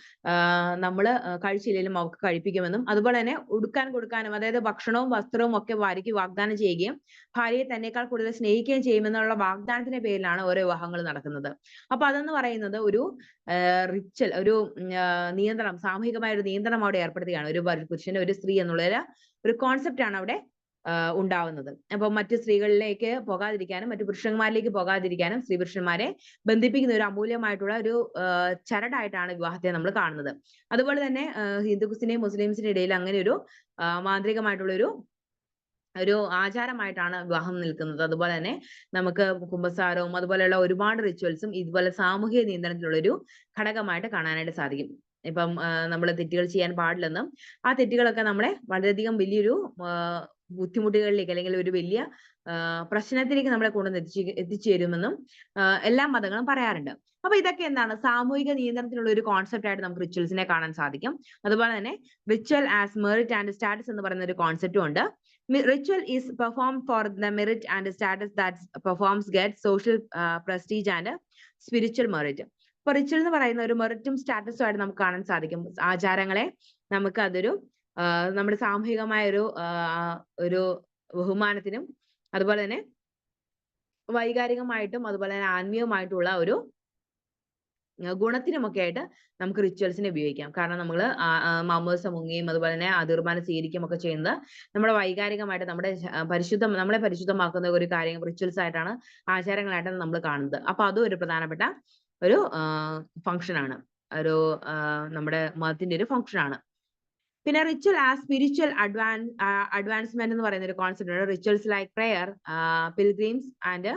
നമ്മൾ കഴിച്ചില്ലെങ്കിലും അവൾക്ക് കഴിപ്പിക്കുമെന്നും, അതുപോലെ തന്നെ ഉടുക്കാൻ കൊടുക്കാനും, അതായത് ഭക്ഷണവും വസ്ത്രവും ഒക്കെ ഭാര്യയ്ക്ക് വാഗ്ദാനം ചെയ്യുകയും ഭാര്യയെ തന്നെക്കാൾ കൂടുതൽ സ്നേഹിക്കുകയും ചെയ്യുമെന്നുള്ള വാഗ്ദാനത്തിന്റെ പേരിലാണ് ഓരോ വിവാഹങ്ങൾ നടക്കുന്നത്. അപ്പൊ അതെന്ന് പറയുന്നത് ഒരു റിച്വൽ, ഒരു നിയന്ത്രണം, സാമൂഹികമായ ഒരു നിയന്ത്രണം അവിടെ ഏർപ്പെടുത്തുകയാണ്. ഒരു പുരുഷന് ഒരു സ്ത്രീ എന്നുള്ള ഒരു കോൺസെപ്റ്റ് ആണ് അവിടെ ഉണ്ടാവുന്നത്. അപ്പൊ മറ്റു സ്ത്രീകളിലേക്ക് പോകാതിരിക്കാനും മറ്റു പുരുഷന്മാരിലേക്ക് പോകാതിരിക്കാനും സ്ത്രീ പുരുഷന്മാരെ ബന്ധിപ്പിക്കുന്ന ഒരു അമൂല്യമായിട്ടുള്ള ഒരു ചരടായിട്ടാണ് വിവാഹത്തെ നമ്മൾ കാണുന്നത്. അതുപോലെ തന്നെ ഹിന്ദുസിന്റെയും മുസ്ലിംസിന്റെ ഇടയിൽ അങ്ങനെ ഒരു മാന്ത്രികമായിട്ടുള്ള ഒരു ഒരു ആചാരമായിട്ടാണ് വിവാഹം നിൽക്കുന്നത്. അതുപോലെ തന്നെ നമുക്ക് കുമ്പസാരവും അതുപോലെയുള്ള ഒരുപാട് റിച്വൽസും ഇതുപോലെ സാമൂഹിക നിയന്ത്രണത്തിലുള്ള ഒരു ഘടകമായിട്ട് കാണാനായിട്ട് സാധിക്കും. ഇപ്പം നമ്മൾ തെറ്റുകൾ ചെയ്യാൻ പാടില്ലെന്നും ആ തെറ്റുകളൊക്കെ നമ്മളെ വളരെയധികം വലിയൊരു ബുദ്ധിമുട്ടുകളിലേക്ക് അല്ലെങ്കിൽ ഒരു വലിയ പ്രശ്നത്തിലേക്ക് നമ്മളെ കൊണ്ടുവന്ന് എത്തിച്ചേരുമെന്നും എല്ലാ മതങ്ങളും പറയാറുണ്ട്. അപ്പൊ ഇതൊക്കെ എന്താണ് സാമൂഹിക നിയന്ത്രണത്തിനുള്ള ഒരു കോൺസെപ്റ്റ് ആയിട്ട് നമുക്ക് റിച്വൽസിനെ കാണാൻ സാധിക്കും. അതുപോലെ തന്നെ ritual as merit and status എന്ന് പറയുന്ന ഒരു കോൺസെപ്റ്റും ഉണ്ട്. Ritual is performed for the merit and status that performs get social prestige and spiritual merit. അപ്പൊ റിച്വൽ എന്ന് പറയുന്ന ഒരു മെറിറ്റും സ്റ്റാറ്റസും ആയിട്ട് നമുക്ക് കാണാൻ സാധിക്കും. ആചാരങ്ങളെ നമുക്ക് അതൊരു നമ്മുടെ സാമൂഹികമായ ഒരു ബഹുമാനത്തിനും അതുപോലെ തന്നെ വൈകാരികമായിട്ടും അതുപോലെ തന്നെ ആത്മീയമായിട്ടുള്ള ഒരു ഗുണത്തിനുമൊക്കെ ആയിട്ട് നമുക്ക് റിച്വൽസിനെ ഉപയോഗിക്കാം. കാരണം നമ്മൾ മാമോദിസ മുങ്ങുകയും അതുപോലെ തന്നെ തീർമാനം സ്വീകരിക്കുകയും ഒക്കെ ചെയ്യുന്നത് നമ്മുടെ വൈകാരികമായിട്ട് നമ്മളെ പരിശുദ്ധമാക്കുന്ന ഒരു കാര്യം റിച്വൽസ് ആയിട്ടാണ്, ആചാരങ്ങളായിട്ടാണ് നമ്മൾ കാണുന്നത്. അപ്പൊ അതും ഒരു പ്രധാനപ്പെട്ട ഒരു ഫംഗ്ഷൻ ആണ്, നമ്മുടെ മതത്തിന്റെ ഒരു ഫംഗ്ഷൻ ആണ്. പിന്നെ റിച്വൽ ആസ് സ്പിരിച്വൽ അഡ്വാൻസ്മെന്റ് എന്ന് പറയുന്ന ഒരു കോൺസെപ്റ്റ് ഉണ്ട്. Rituals like prayer, pilgrims and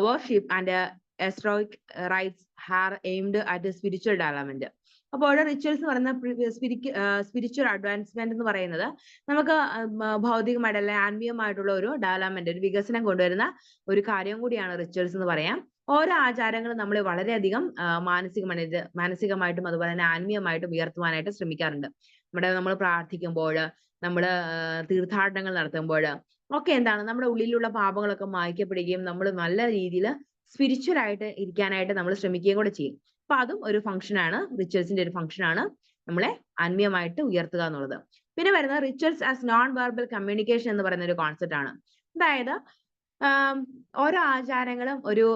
worship and esoteric rites are aimed at spiritual development. അപ്പോൾ ഓരോ റിച്വൽസ് എന്ന് പറയുന്ന സ്പിരിച്വൽ അഡ്വാൻസ്മെന്റ് എന്ന് പറയുന്നത് നമുക്ക് ഭൗതികമായിട്ട് അല്ലെങ്കിൽ ആത്മീയമായിട്ടുള്ള ഒരു ഡെവലപ്മെന്റ്, ഒരു വികസനം കൊണ്ടുവരുന്ന ഒരു കാര്യം കൂടിയാണ് റിച്വൽസ് എന്ന് പറയാം. ഓരോ ആചാരങ്ങളും നമ്മളെ വളരെയധികം മാനസികമായിട്ടും അതുപോലെ തന്നെ ആത്മീയമായിട്ടും ഉയർത്തുവാനായിട്ട് ശ്രമിക്കാറുണ്ട്. നമ്മൾ പ്രാർത്ഥിക്കുമ്പോൾ, നമ്മൾ തീർത്ഥാടനങ്ങൾ നടത്തുമ്പോൾ ഒക്കെ എന്താണ് നമ്മുടെ ഉള്ളിലുള്ള പാപങ്ങളൊക്കെ മായ്ക്കപ്പെടുകയും നമ്മൾ നല്ല രീതിയിൽ സ്പിരിച്വൽ ആയിട്ട് ഇരിക്കാനായിട്ട് നമ്മൾ ശ്രമിക്കുകയും കൂടെ ചെയ്യും. അപ്പൊ അതും ഒരു ഫംഗ്ഷൻ ആണ്, റിച്വൽസിന്റെ ഒരു ഫംഗ്ഷൻ ആണ് നമ്മളെ ആത്മീയമായിട്ട് ഉയർത്തുക എന്നുള്ളത്. പിന്നെ വരുന്നത് rituals as non verbal communication എന്ന് പറയുന്ന ഒരു കോൺസെപ്റ്റ് ആണ്. അതായത് ഓരോ ആചാരങ്ങളും ഒരു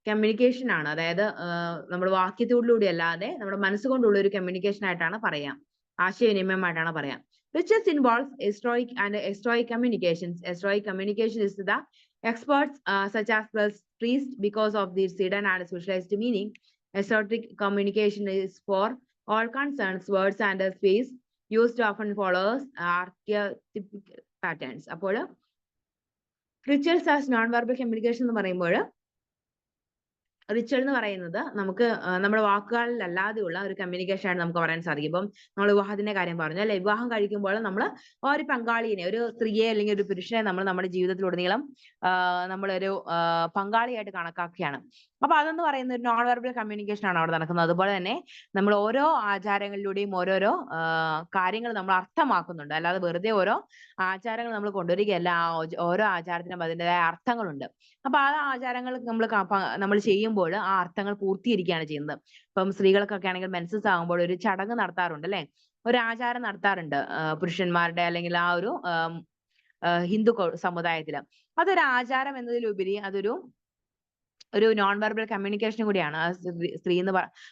കമ്മ്യൂണിക്കേഷൻ ആണ്. അതായത് നമ്മുടെ വാക്യത്തോടുകൂടി അല്ലാതെ നമ്മുടെ മനസ്സുകൊണ്ടുള്ള ഒരു കമ്മ്യൂണിക്കേഷൻ ആയിട്ടാണ് പറയാം, ആശയവിനിമയമായിട്ടാണ് പറയാം. Rituals involves estoic and estoic communications. Estoic communication is the experts such as priests because of their hidden and specialized meaning. Esoteric communication is for all concerns, words and space used often follows archetypical patterns. അപ്പോൾ rituals as non verbal communication എന്ന് പറയുമ്പോൾ ritual എന്ന് പറയുന്നത് നമുക്ക് നമ്മുടെ വാക്കുകളിൽ അല്ലാതെയുള്ള ഒരു കമ്മ്യൂണിക്കേഷൻ ആണ് നമുക്ക് പറയാൻ സാധിക്കും. ഇപ്പം നമ്മൾ വിവാഹത്തിന്റെ കാര്യം പറഞ്ഞു അല്ലെ, വിവാഹം കഴിക്കുമ്പോൾ നമ്മൾ ഒരു പങ്കാളിയെ, ഒരു സ്ത്രീയെ അല്ലെങ്കിൽ ഒരു പുരുഷനെ നമ്മൾ നമ്മുടെ ജീവിതത്തിലുടനീളം നമ്മളൊരു പങ്കാളിയായിട്ട് കണക്കാക്കുകയാണ്. അപ്പൊ അതെന്ന് പറയുന്ന ഒരു നോൺ വെർബൽ കമ്മ്യൂണിക്കേഷൻ ആണ് അവിടെ നടക്കുന്നത്. അതുപോലെ തന്നെ നമ്മൾ ഓരോ ആചാരങ്ങളിലൂടെയും ഓരോരോ കാര്യങ്ങൾ നമ്മൾ അർത്ഥമാക്കുന്നുണ്ട്. അല്ലാതെ വെറുതെ ഓരോ ആചാരങ്ങൾ നമ്മൾ കൊണ്ടുവരികയല്ല, ഓരോ ആചാരത്തിനും അതിൻ്റെതായ അർത്ഥങ്ങളുണ്ട്. അപ്പൊ ആ ആചാരങ്ങൾ നമ്മൾ ചെയ്യുമ്പോൾ ആ അർത്ഥങ്ങൾ പൂർത്തീകരിക്കുകയാണ് ചെയ്യുന്നത്. ഇപ്പം സ്ത്രീകൾക്കൊക്കെ ആണെങ്കിൽ മെൻസസ് ആകുമ്പോൾ ഒരു ചടങ്ങ് നടത്താറുണ്ട് അല്ലെ, ഒരു ആചാരം നടത്താറുണ്ട് പുരുഷന്മാരുടെ അല്ലെങ്കിൽ ആ ഒരു ഹിന്ദു സമുദായത്തില്. അതൊരു ആചാരം എന്നതിലുപരി അതൊരു നോൺ വെർബൽ കമ്മ്യൂണിക്കേഷൻ കൂടിയാണ്.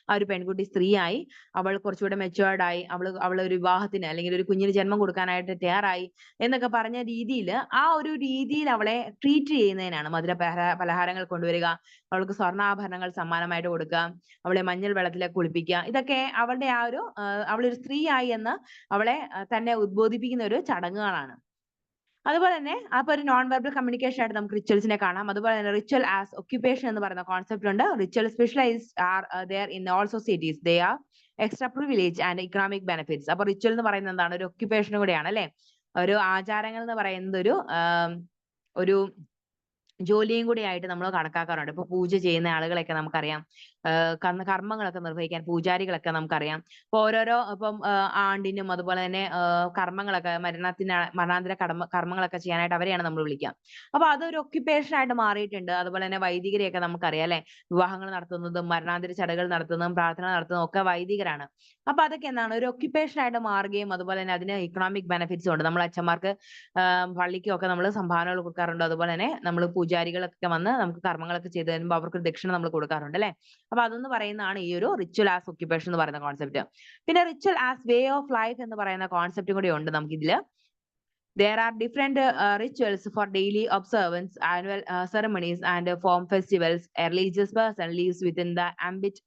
ആ ഒരു പെൺകുട്ടി സ്ത്രീയായി, അവൾ കുറച്ചുകൂടെ മെച്ചുവേർഡ് ആയി, അവൾ ഒരു വിവാഹത്തിന് അല്ലെങ്കിൽ ഒരു കുഞ്ഞിന് ജന്മം കൊടുക്കാനായിട്ട് തയ്യാറായി എന്നൊക്കെ പറഞ്ഞ രീതിയിൽ, ആ ഒരു രീതിയിൽ അവളെ ട്രീറ്റ് ചെയ്യുന്നതിനാണ് മധുര പലഹാരങ്ങൾ കൊണ്ടുവരിക, അവൾക്ക് സ്വർണ്ണാഭരണങ്ങൾ സമ്മാനമായിട്ട് കൊടുക്കുക, അവളെ മഞ്ഞൾ വെള്ളത്തിലേക്ക് കുളിപ്പിക്കുക. ഇതൊക്കെ അവളുടെ ആ ഒരു അവളൊരു സ്ത്രീയായി എന്ന് അവളെ തന്നെ ഉദ്ബോധിപ്പിക്കുന്ന ഒരു ചടങ്ങുകളാണ്. അതുപോലെ തന്നെ അപ്പൊ ഒരു നോൺ വെർബൽ കമ്മ്യൂണിക്കേഷൻ ആയിട്ട് നമുക്ക് റിച്വൽസിനെ കാണാം. അതുപോലെ തന്നെ റിച്വൽ ആസ് ഒക്യുപ്പേഷൻ എന്ന് പറയുന്ന കോൺസെപ്റ്റ് ഉണ്ട്. Ritual specialised are there in all societies. They are extra privilege and economic benefits. അപ്പൊ റിച്വൽ എന്ന് പറയുന്നത് എന്താണ്? ഒരു ഒക്യുപ്പേഷൻ കൂടെയാണ് അല്ലെ. ഒരു ആചാരങ്ങൾ എന്ന് പറയുന്നത് ഒരു ജോലിയും കൂടി ആയിട്ട് നമ്മൾ കണക്കാക്കാറുണ്ട്. ഇപ്പൊ പൂജ ചെയ്യുന്ന ആളുകളൊക്കെ നമുക്കറിയാം, കർമ്മങ്ങളൊക്കെ നിർവഹിക്കാൻ പൂജാരികളൊക്കെ നമുക്കറിയാം. ഇപ്പൊ ഓരോരോ ഇപ്പം ആണ്ടിനും അതുപോലെ തന്നെ കർമ്മങ്ങളൊക്കെ മരണാന്തര കർമ്മങ്ങളൊക്കെ ചെയ്യാനായിട്ട് അവരെയാണ് നമ്മൾ വിളിക്കുക. അപ്പൊ അതൊരു ഒക്യുപ്പേഷൻ ആയിട്ട് മാറിയിട്ടുണ്ട്. അതുപോലെ തന്നെ വൈദികരെയൊക്കെ നമുക്കറിയാം അല്ലെ, വിവാഹങ്ങൾ നടത്തുന്നതും മരണാന്തര ചടങ്ങുകൾ നടത്തുന്നതും പ്രാർത്ഥന നടത്തുന്നതും ഒക്കെ വൈദികരാണ്. അപ്പൊ അതൊക്കെ എന്താണ്, ഒരു ഒക്യുപ്പേഷൻ ആയിട്ട് മാറുകയും അതുപോലെ തന്നെ അതിന് ഇക്കണോമിക് ബെനിഫിറ്റ്സും ഉണ്ട്. നമ്മൾ അച്ഛന്മാർക്ക് പള്ളിക്കും ഒക്കെ നമ്മൾ സംഭാവനകൾ കൊടുക്കാറുണ്ട്. അതുപോലെ തന്നെ നമ്മൾ പൂജാരികളൊക്കെ വന്ന് നമുക്ക് കർമ്മങ്ങളൊക്കെ ചെയ്ത് തരുമ്പോൾ അവർക്ക് ദക്ഷിണ നമ്മൾ കൊടുക്കാറുണ്ട് അല്ലെ. അപ്പൊ അതൊന്ന് പറയുന്നതാണ് ഈ ഒരു റിച്വൽ ആസ് ഒക്യുപ്പേഷൻ എന്ന് പറയുന്ന കോൺസെപ്റ്റ്. പിന്നെ ritual as way of life എന്ന് പറയുന്ന കോൺസെപ്റ്റും കൂടി ഉണ്ട് നമുക്കിതില്. There are different rituals for daily observance, annual ceremonies and form festivals. A religious person lives within the ambit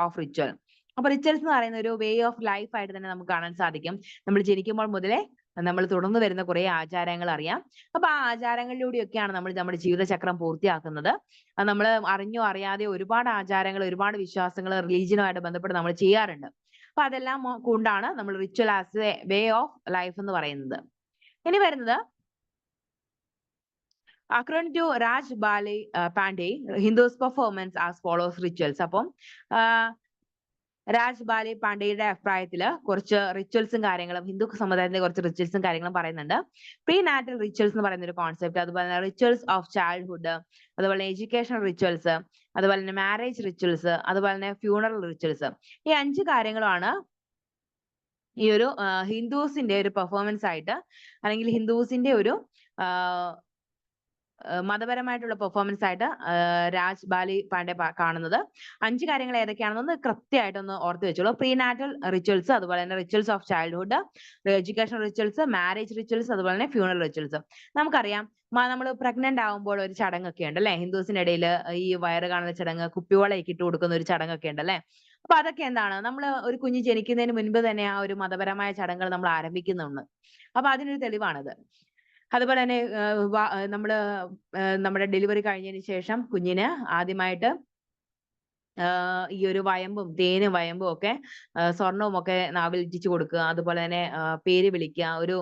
of ritual. അപ്പൊ റിച്വൽസ് എന്ന് പറയുന്ന ഒരു വേ ഓഫ് ലൈഫ് ആയിട്ട് തന്നെ നമുക്ക് കാണാൻ സാധിക്കും. നമ്മൾ ജനിക്കുമ്പോൾ മുതലേ നമ്മൾ തുടർന്ന് വരുന്ന കുറെ ആചാരങ്ങൾ അറിയാം. അപ്പൊ ആ ആചാരങ്ങളിലൂടെയൊക്കെയാണ് നമ്മൾ നമ്മുടെ ജീവിതചക്രം പൂർത്തിയാക്കുന്നത്. അത് നമ്മൾ അറിഞ്ഞോ അറിയാതെ ഒരുപാട് ആചാരങ്ങൾ, ഒരുപാട് വിശ്വാസങ്ങൾ റിലീജിയനുമായിട്ട് ബന്ധപ്പെട്ട് നമ്മൾ ചെയ്യാറുണ്ട്. അപ്പൊ അതെല്ലാം കൊണ്ടാണ് നമ്മൾ ritual as a way of life എന്ന് പറയുന്നത്. ഇനി വരുന്നത് according to Raj Bali Pandey, Hindus performance as follows rituals. അപ്പം രാജ് ബാലി പാണ്ഡെയുടെ അഭിപ്രായത്തിൽ കുറച്ച് റിച്വൽസും കാര്യങ്ങളും, ഹിന്ദു സമുദായത്തിന്റെ കുറച്ച് റിച്വൽസും കാര്യങ്ങളും പറയുന്നുണ്ട്. പ്രീ നാറ്റൽ റിച്വൽസ് എന്ന് പറയുന്ന ഒരു കോൺസെപ്റ്റ്, അതുപോലെ തന്നെ റിച്വൽസ് ഓഫ് ചൈൽഡ്ഹുഡ്, അതുപോലെ എഡ്യൂക്കേഷണൽ റിച്വൽസ്, അതുപോലെ തന്നെ മാരേജ് റിച്വൽസ്, അതുപോലെ തന്നെ ഫ്യൂണറൽ റിച്വൽസ്. ഈ 5 കാര്യങ്ങളാണ് ഈ ഒരു ഹിന്ദുസിന്റെ ഒരു പെർഫോമൻസ് ആയിട്ട്, അല്ലെങ്കിൽ ഹിന്ദുസിന്റെ ഒരു മതപരമായിട്ടുള്ള പെർഫോമൻസ് ആയിട്ട് രാജ് ബാലി പാണ്ഡെ കാണുന്നത്. 5 കാര്യങ്ങൾ ഏതൊക്കെയാണെന്ന് കൃത്യമായിട്ടൊന്ന് ഓർത്ത് വെച്ചോളൂ. പ്രീനാറ്റൽ റിച്വൽസ്, അതുപോലെ തന്നെ rituals of childhood, educational rituals, marriage rituals, അതുപോലെ തന്നെ ഫ്യൂണറൽ റിച്വൽസ്. നമുക്കറിയാം നമ്മൾ പ്രഗ്നന്റ് ആവുമ്പോൾ ഒരു ചടങ്ങൊക്കെ ഉണ്ട് അല്ലെ, ഹിന്ദുസിന്റെ ഇടയിൽ ഈ വയറ് കാണുന്ന ചടങ്ങ്, കുപ്പിവളയൊക്കെ ഇട്ട് കൊടുക്കുന്ന ഒരു ചടങ്ങൊക്കെ ഉണ്ട് അല്ലെ. അപ്പൊ അതൊക്കെ എന്താണ്, നമ്മൾ ഒരു കുഞ്ഞ് ജനിക്കുന്നതിന് മുൻപ് തന്നെ ആ ഒരു മതപരമായ ചടങ്ങുകൾ നമ്മൾ ആരംഭിക്കുന്നുണ്ട്. അപ്പൊ അതിനൊരു തെളിവാണത്. അതുപോലെ തന്നെ നമ്മുടെ ഡെലിവറി കഴിഞ്ഞതിന് ശേഷം കുഞ്ഞിന് ആദ്യമായിട്ട് ഈ ഒരു വയമ്പും തേനും വയമ്പും ഒക്കെ സ്വർണവും ഒക്കെ നാവിൽ ഇറ്റിച്ചു കൊടുക്കുക. അതുപോലെ തന്നെ പേര് വിളിക്കുക, ഒരു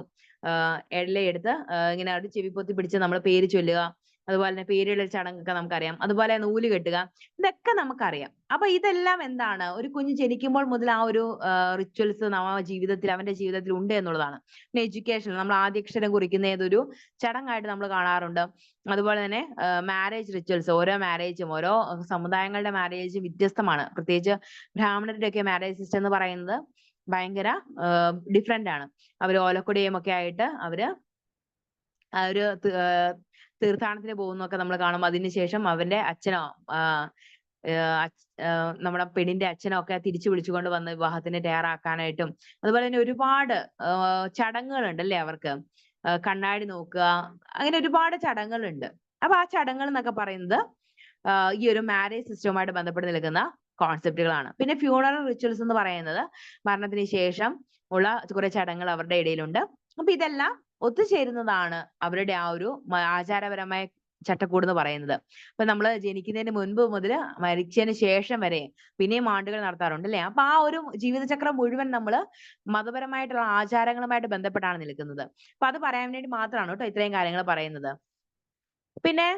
ഇലയെടുത്ത് ഇങ്ങനെ ഒരു ചെവിപ്പൊത്തി പിടിച്ച് നമ്മൾ പേര് ചൊല്ലുക. അതുപോലെ തന്നെ പേരുള്ള ചടങ്ങൊക്കെ നമുക്കറിയാം. അതുപോലെ നൂല് കെട്ടുക, ഇതൊക്കെ നമുക്കറിയാം. അപ്പൊ ഇതെല്ലാം എന്താണ്, ഒരു കുഞ്ഞ് ജനിക്കുമ്പോൾ മുതൽ ആ ഒരു റിച്വൽസ് അവന്റെ ജീവിതത്തിൽ ഉണ്ട് എന്നുള്ളതാണ്. പിന്നെ എഡ്യൂക്കേഷൻ, നമ്മൾ ആദ്യാക്ഷരം കുറിക്കുന്ന ഏതൊരു ചടങ്ങായിട്ട് നമ്മൾ കാണാറുണ്ട്. അതുപോലെ തന്നെ മാരേജ് റിച്വൽസ്, ഓരോ മാരേജും ഓരോ സമുദായങ്ങളുടെ മാരേജും വ്യത്യസ്തമാണ്. പ്രത്യേകിച്ച് ബ്രാഹ്മണരുടെ ഒക്കെ മാരേജ് സിസ്റ്റം എന്ന് പറയുന്നത് ഭയങ്കര ഡിഫറെന്റ് ആണ്. അവര് ഓലക്കൊടിയും ഒക്കെ ആയിട്ട് അവര് ഒരു തീർത്ഥാടനത്തിന് പോകുന്നൊക്കെ നമ്മൾ കാണും. അതിനുശേഷം അവന്റെ അച്ഛനോ നമ്മുടെ പെണ്ണിന്റെ അച്ഛനോ ഒക്കെ തിരിച്ചു വിളിച്ചുകൊണ്ട് വന്ന് വിവാഹത്തിന് തയ്യാറാക്കാനായിട്ടും, അതുപോലെ തന്നെ ഒരുപാട് ചടങ്ങുകളുണ്ട് അല്ലേ അവർക്ക്. കണ്ണാടി നോക്കുക, അങ്ങനെ ഒരുപാട് ചടങ്ങുകളുണ്ട്. അപ്പൊ ആ ചടങ്ങുകൾ എന്നൊക്കെ പറയുന്നത് ഈ ഒരു മാരേജ് സിസ്റ്റവുമായിട്ട് ബന്ധപ്പെട്ട് നിൽക്കുന്ന കോൺസെപ്റ്റുകളാണ്. പിന്നെ ഫ്യൂണറൽ റിച്വൽസ് എന്ന് പറയുന്നത് മരണത്തിന് ശേഷം ഉള്ള കുറെ ചടങ്ങുകൾ അവരുടെ ഇടയിലുണ്ട്. അപ്പൊ ഇതെല്ലാം ഒത്തുചേരുന്നതാണ് അവരുടെ ആ ഒരു ആചാരപരമായ ചട്ടക്കൂട് എന്ന് പറയുന്നത്. അപ്പൊ നമ്മൾ ജനിക്കുന്നതിന് മുൻപ് മുതൽ മരിച്ചതിന് ശേഷം വരെ പിന്നെയും ആണ്ടുകൾ നടത്താറുണ്ട് അല്ലെ. അപ്പൊ ആ ഒരു ജീവിതചക്രം മുഴുവൻ നമ്മൾ മതപരമായിട്ടുള്ള ആചാരങ്ങളുമായിട്ട് ബന്ധപ്പെട്ടാണ് നിൽക്കുന്നത്. അപ്പൊ അത് പറയാൻ വേണ്ടി മാത്രമാണ് കേട്ടോ ഇത്രയും കാര്യങ്ങൾ പറയുന്നത്. പിന്നെ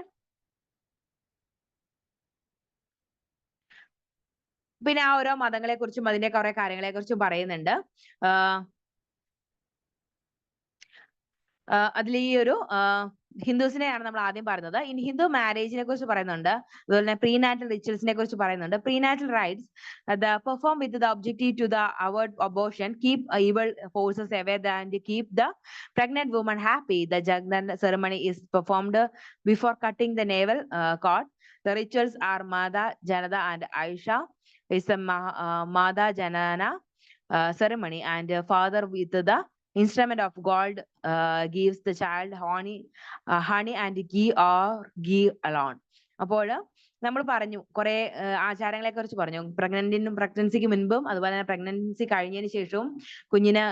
ആ ഓരോ മതങ്ങളെ കുറിച്ചും അതിന്റെ കുറെ കാര്യങ്ങളെ കുറിച്ചും പറയുന്നുണ്ട്. അതിൽ ഈ ഒരു ഹിന്ദുസിനെയാണ് നമ്മൾ ആദ്യം പറയുന്നത്. ഇൻ ഹിന്ദു മാരേജിനെ കുറിച്ച് പറയുന്നുണ്ട്. അതുപോലെ തന്നെ പ്രീനാറ്റൽ റിച്വൽസിനെ കുറിച്ച് പറയുന്നുണ്ട്. Prenatal rites perform with the objective to the avoid abortion, keep evil forces away and keep the pregnant woman happy. The Jagdan ceremony is performed before cutting the navel cord. The rituals are Mada, Janada and Aisha. It's a Mada Janana ceremony, and father with the instrument of gold gives the child honey and ghee or ghee alone. അപ്പോൾ നമ്മൾ പറഞ്ഞു കുറെ ആചാരങ്ങളെ കുറിച്ച് പറഞ്ഞു. പ്രഗ്നൻസിക്ക് മുൻപും അതുപോലെ തന്നെ പ്രഗ്നൻസി കഴിഞ്ഞതിന് ശേഷവും കുഞ്ഞിന്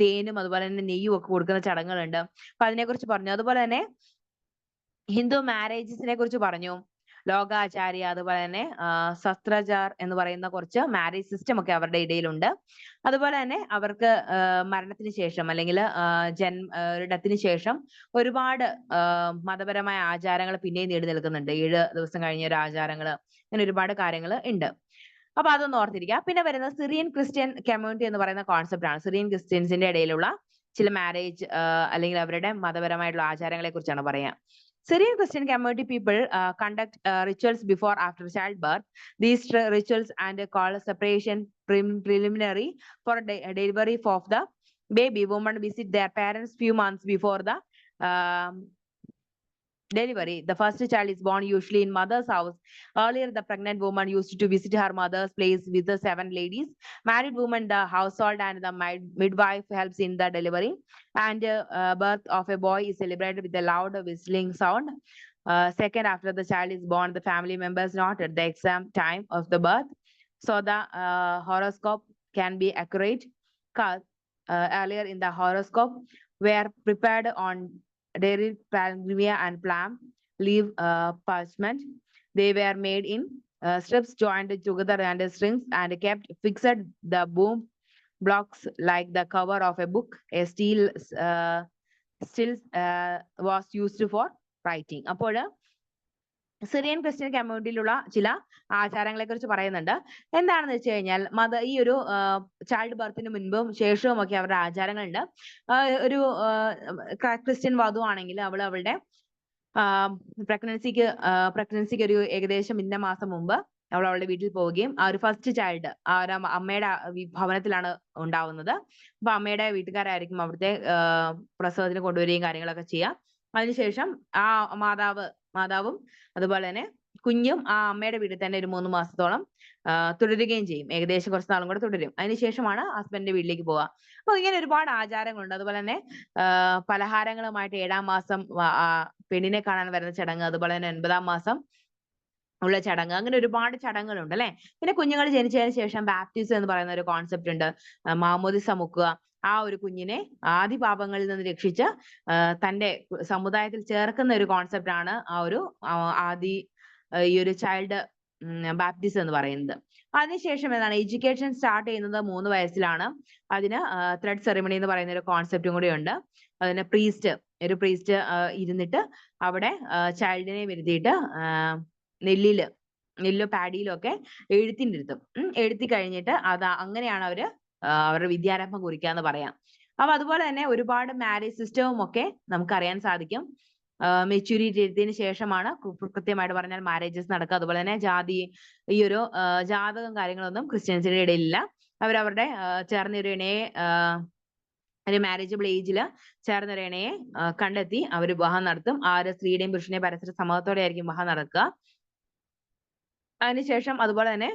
തേനും അതുപോലെ തന്നെ നെയ്യും ഒക്കെ കൊടുക്കുന്ന ചടങ്ങുകളുണ്ട്. അപ്പൊ അതിനെക്കുറിച്ച് പറഞ്ഞു. അതുപോലെ തന്നെ ഹിന്ദു മാരേജസിനെ കുറിച്ച് പറഞ്ഞു. ലോകാചാര്യ, അതുപോലെ തന്നെ ശസ്ത്രാചാർ എന്ന് പറയുന്ന കുറച്ച് മാരേജ് സിസ്റ്റം ഒക്കെ അവരുടെ ഇടയിലുണ്ട്. അതുപോലെ തന്നെ അവർക്ക് മരണത്തിന് ശേഷം അല്ലെങ്കിൽ ഡെത്തിന് ശേഷം ഒരുപാട് മതപരമായ ആചാരങ്ങൾ പിന്നെയും നീണ്ടു നിൽക്കുന്നുണ്ട്. 7 ദിവസം കഴിഞ്ഞ ഒരു ആചാരങ്ങൾ, അങ്ങനെ ഒരുപാട് കാര്യങ്ങൾ ഉണ്ട്. അപ്പൊ അതൊന്ന് ഓർത്തിരിക്കുക. പിന്നെ വരുന്നത് സിറിയൻ ക്രിസ്ത്യൻ കമ്മ്യൂണിറ്റി എന്ന് പറയുന്ന കോൺസെപ്റ്റ് ആണ്. സിറിയൻ ക്രിസ്ത്യൻസിന്റെ ഇടയിലുള്ള ചില മാരേജ് അല്ലെങ്കിൽ അവരുടെ മതപരമായിട്ടുള്ള ആചാരങ്ങളെ കുറിച്ചാണ് പറയാം. Syrian Christian community people conduct rituals before after childbirth. These rituals and called separation preliminary for delivery of the baby. Women visit their parents few months before the delivery. The first child is born usually in mother's house. Earlier, the pregnant woman used to visit her mother's place with the 7 ladies. Married woman, the household and the midwife helps in the delivery. And birth of a boy is celebrated with a loud whistling sound. Second, after the child is born, the family members noted the exact time of the birth, so the horoscope can be accurate. earlier in the horoscope were prepared on dairy palmia and plum leaf parchment. They were made in strips joined together and strings and kept fixed the boom blocks like the cover of a book. A steel still was used for writing. അപ്പോൾ Syrian Christian കമ്മ്യൂണിറ്റിയിലുള്ള ചില ആചാരങ്ങളെ കുറിച്ച് പറയുന്നുണ്ട്. എന്താണെന്ന് വെച്ച് കഴിഞ്ഞാൽ ഈ ഒരു ചൈൽഡ് ബർത്തിന് മുൻപും ശേഷവും ഒക്കെ അവരുടെ ആചാരങ്ങളുണ്ട്. ഒരു ക്രിസ്ത്യൻ വധുവാണെങ്കിൽ അവളുടെ പ്രഗ്നൻസിക്ക് ഒരു ഏകദേശം ഇന്ന മാസം മുമ്പ് അവളുടെ വീട്ടിൽ പോവുകയും ആ ഒരു ഫസ്റ്റ് ചൈൽഡ് ആ ഒരു അമ്മയുടെ ഭവനത്തിലാണ് ഉണ്ടാവുന്നത്. അപ്പൊ അമ്മയുടെ വീട്ടുകാരായിരിക്കും അവിടുത്തെ പ്രസവത്തിന് കൊണ്ടുവരികയും കാര്യങ്ങളൊക്കെ ചെയ്യുക. അതിനുശേഷം ആ മാതാവും അതുപോലെ തന്നെ കുഞ്ഞും ആ അമ്മയുടെ വീട്ടിൽ തന്നെ ഒരു 3 മാസത്തോളം തുടരുകയും ചെയ്യും. ഏകദേശം കുറച്ച് നാളും കൂടെ തുടരും. അതിനുശേഷമാണ് ഹസ്ബൻഡിന്റെ വീട്ടിലേക്ക് പോവുക. അപ്പൊ ഇങ്ങനെ ഒരുപാട് ആചാരങ്ങളുണ്ട്. അതുപോലെ തന്നെ പലഹാരങ്ങളുമായിട്ട് 7-ാം മാസം പെണ്ണിനെ കാണാൻ വരുന്ന ചടങ്ങ്, അതുപോലെ തന്നെ 9-ാം മാസം ഉള്ള ചടങ്ങ്, അങ്ങനെ ഒരുപാട് ചടങ്ങുകളുണ്ട് അല്ലെ. പിന്നെ കുഞ്ഞുങ്ങൾ ജനിച്ചതിന് ശേഷം ബാപ്റ്റിസം എന്ന് പറയുന്ന ഒരു കോൺസെപ്റ്റ് ഉണ്ട്. മാമോദിസ മുക്കുക, ആ ഒരു കുഞ്ഞിനെ ആദി പാപങ്ങളിൽ നിന്ന് രക്ഷിച്ച് തന്റെ സമുദായത്തിൽ ചേർക്കുന്ന ഒരു കോൺസെപ്റ്റ് ആണ് ആ ഒരു ഈ ഒരു ചൈൽഡ് ബാപ്റ്റിസം എന്ന് പറയുന്നത്. അതിനുശേഷം എന്താണ് എഡ്യൂക്കേഷൻ സ്റ്റാർട്ട് ചെയ്യുന്നത് 3 വയസ്സിലാണ്. അതിന് ത്രെഡ് സെറിമണി എന്ന് പറയുന്ന ഒരു കോൺസെപ്റ്റും കൂടി ഉണ്ട്. അതിന് ഒരു പ്രീസ്റ്റ് ഇരുന്നിട്ട് അവിടെ ചൈൽഡിനെ വരുത്തിയിട്ട് നെല്ലോ പാഡിയിലോ ഒക്കെ എഴുത്തിനിരുത്തും. എഴുത്തി കഴിഞ്ഞിട്ട് അങ്ങനെയാണ് അവരുടെ വിദ്യാരംഭം കുറിക്കാന്ന് പറയാം. അപ്പൊ അതുപോലെ തന്നെ ഒരുപാട് മാരേജ് സിസ്റ്റവും ഒക്കെ നമുക്കറിയാൻ സാധിക്കും. മെച്യൂരിറ്റി എത്തിയതിനു ശേഷമാണ് കൃത്യമായിട്ട് പറഞ്ഞാൽ മാരേജസ് നടക്കുക. അതുപോലെ തന്നെ ഈ ഒരു ജാതകം കാര്യങ്ങളൊന്നും ക്രിസ്ത്യൻസിന്റെ ഇടയിലില്ല. അവരവരുടെ ചേർന്നൊരു ഇണയെ ഒരു മാരേജബിൾ ഏജിൽ ചേർന്നൊരു ഇണയെ കണ്ടെത്തി അവർ വിവാഹം നടത്തും. ആ ഒരു സ്ത്രീയുടെയും പുരുഷന്റെയും പരസ്പര സമ്മതത്തോടെ ആയിരിക്കും വിവാഹം നടക്കുക. അതിനുശേഷം അതുപോലെ തന്നെ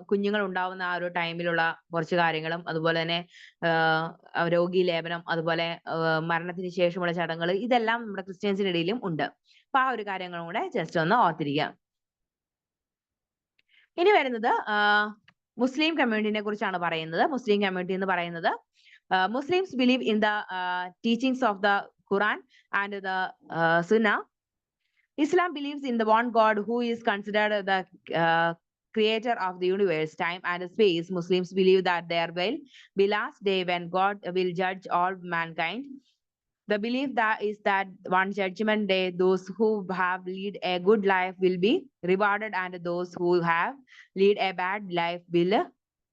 കുഞ്ഞുങ്ങൾ ഉണ്ടാവുന്ന ആ ഒരു ടൈമിലുള്ള കുറച്ച് കാര്യങ്ങളും, അതുപോലെ തന്നെ രോഗി ലേപനം, അതുപോലെ മരണത്തിന് ശേഷമുള്ള ചടങ്ങുകൾ, ഇതെല്ലാം നമ്മുടെ ക്രിസ്ത്യൻസിന്റെ ഇടയിലും ഉണ്ട്. അപ്പൊ ആ ഒരു കാര്യങ്ങളും കൂടെ ജസ്റ്റ് ഒന്ന് ഓർത്തിരിക്കാം. ഇനി വരുന്നത് മുസ്ലിം കമ്മ്യൂണിറ്റിനെ കുറിച്ചാണ് പറയുന്നത്. മുസ്ലിം കമ്മ്യൂണിറ്റി എന്ന് പറയുന്നത് Muslims believe in the teachings of the Quran and the Sunnah. Islam believes in the one God who is considered the creator of the universe, time and space. Muslims believe that there will be last day when God will judge all mankind. The belief is that one judgment day, those who have led a good life will be rewarded and those who have led a bad life will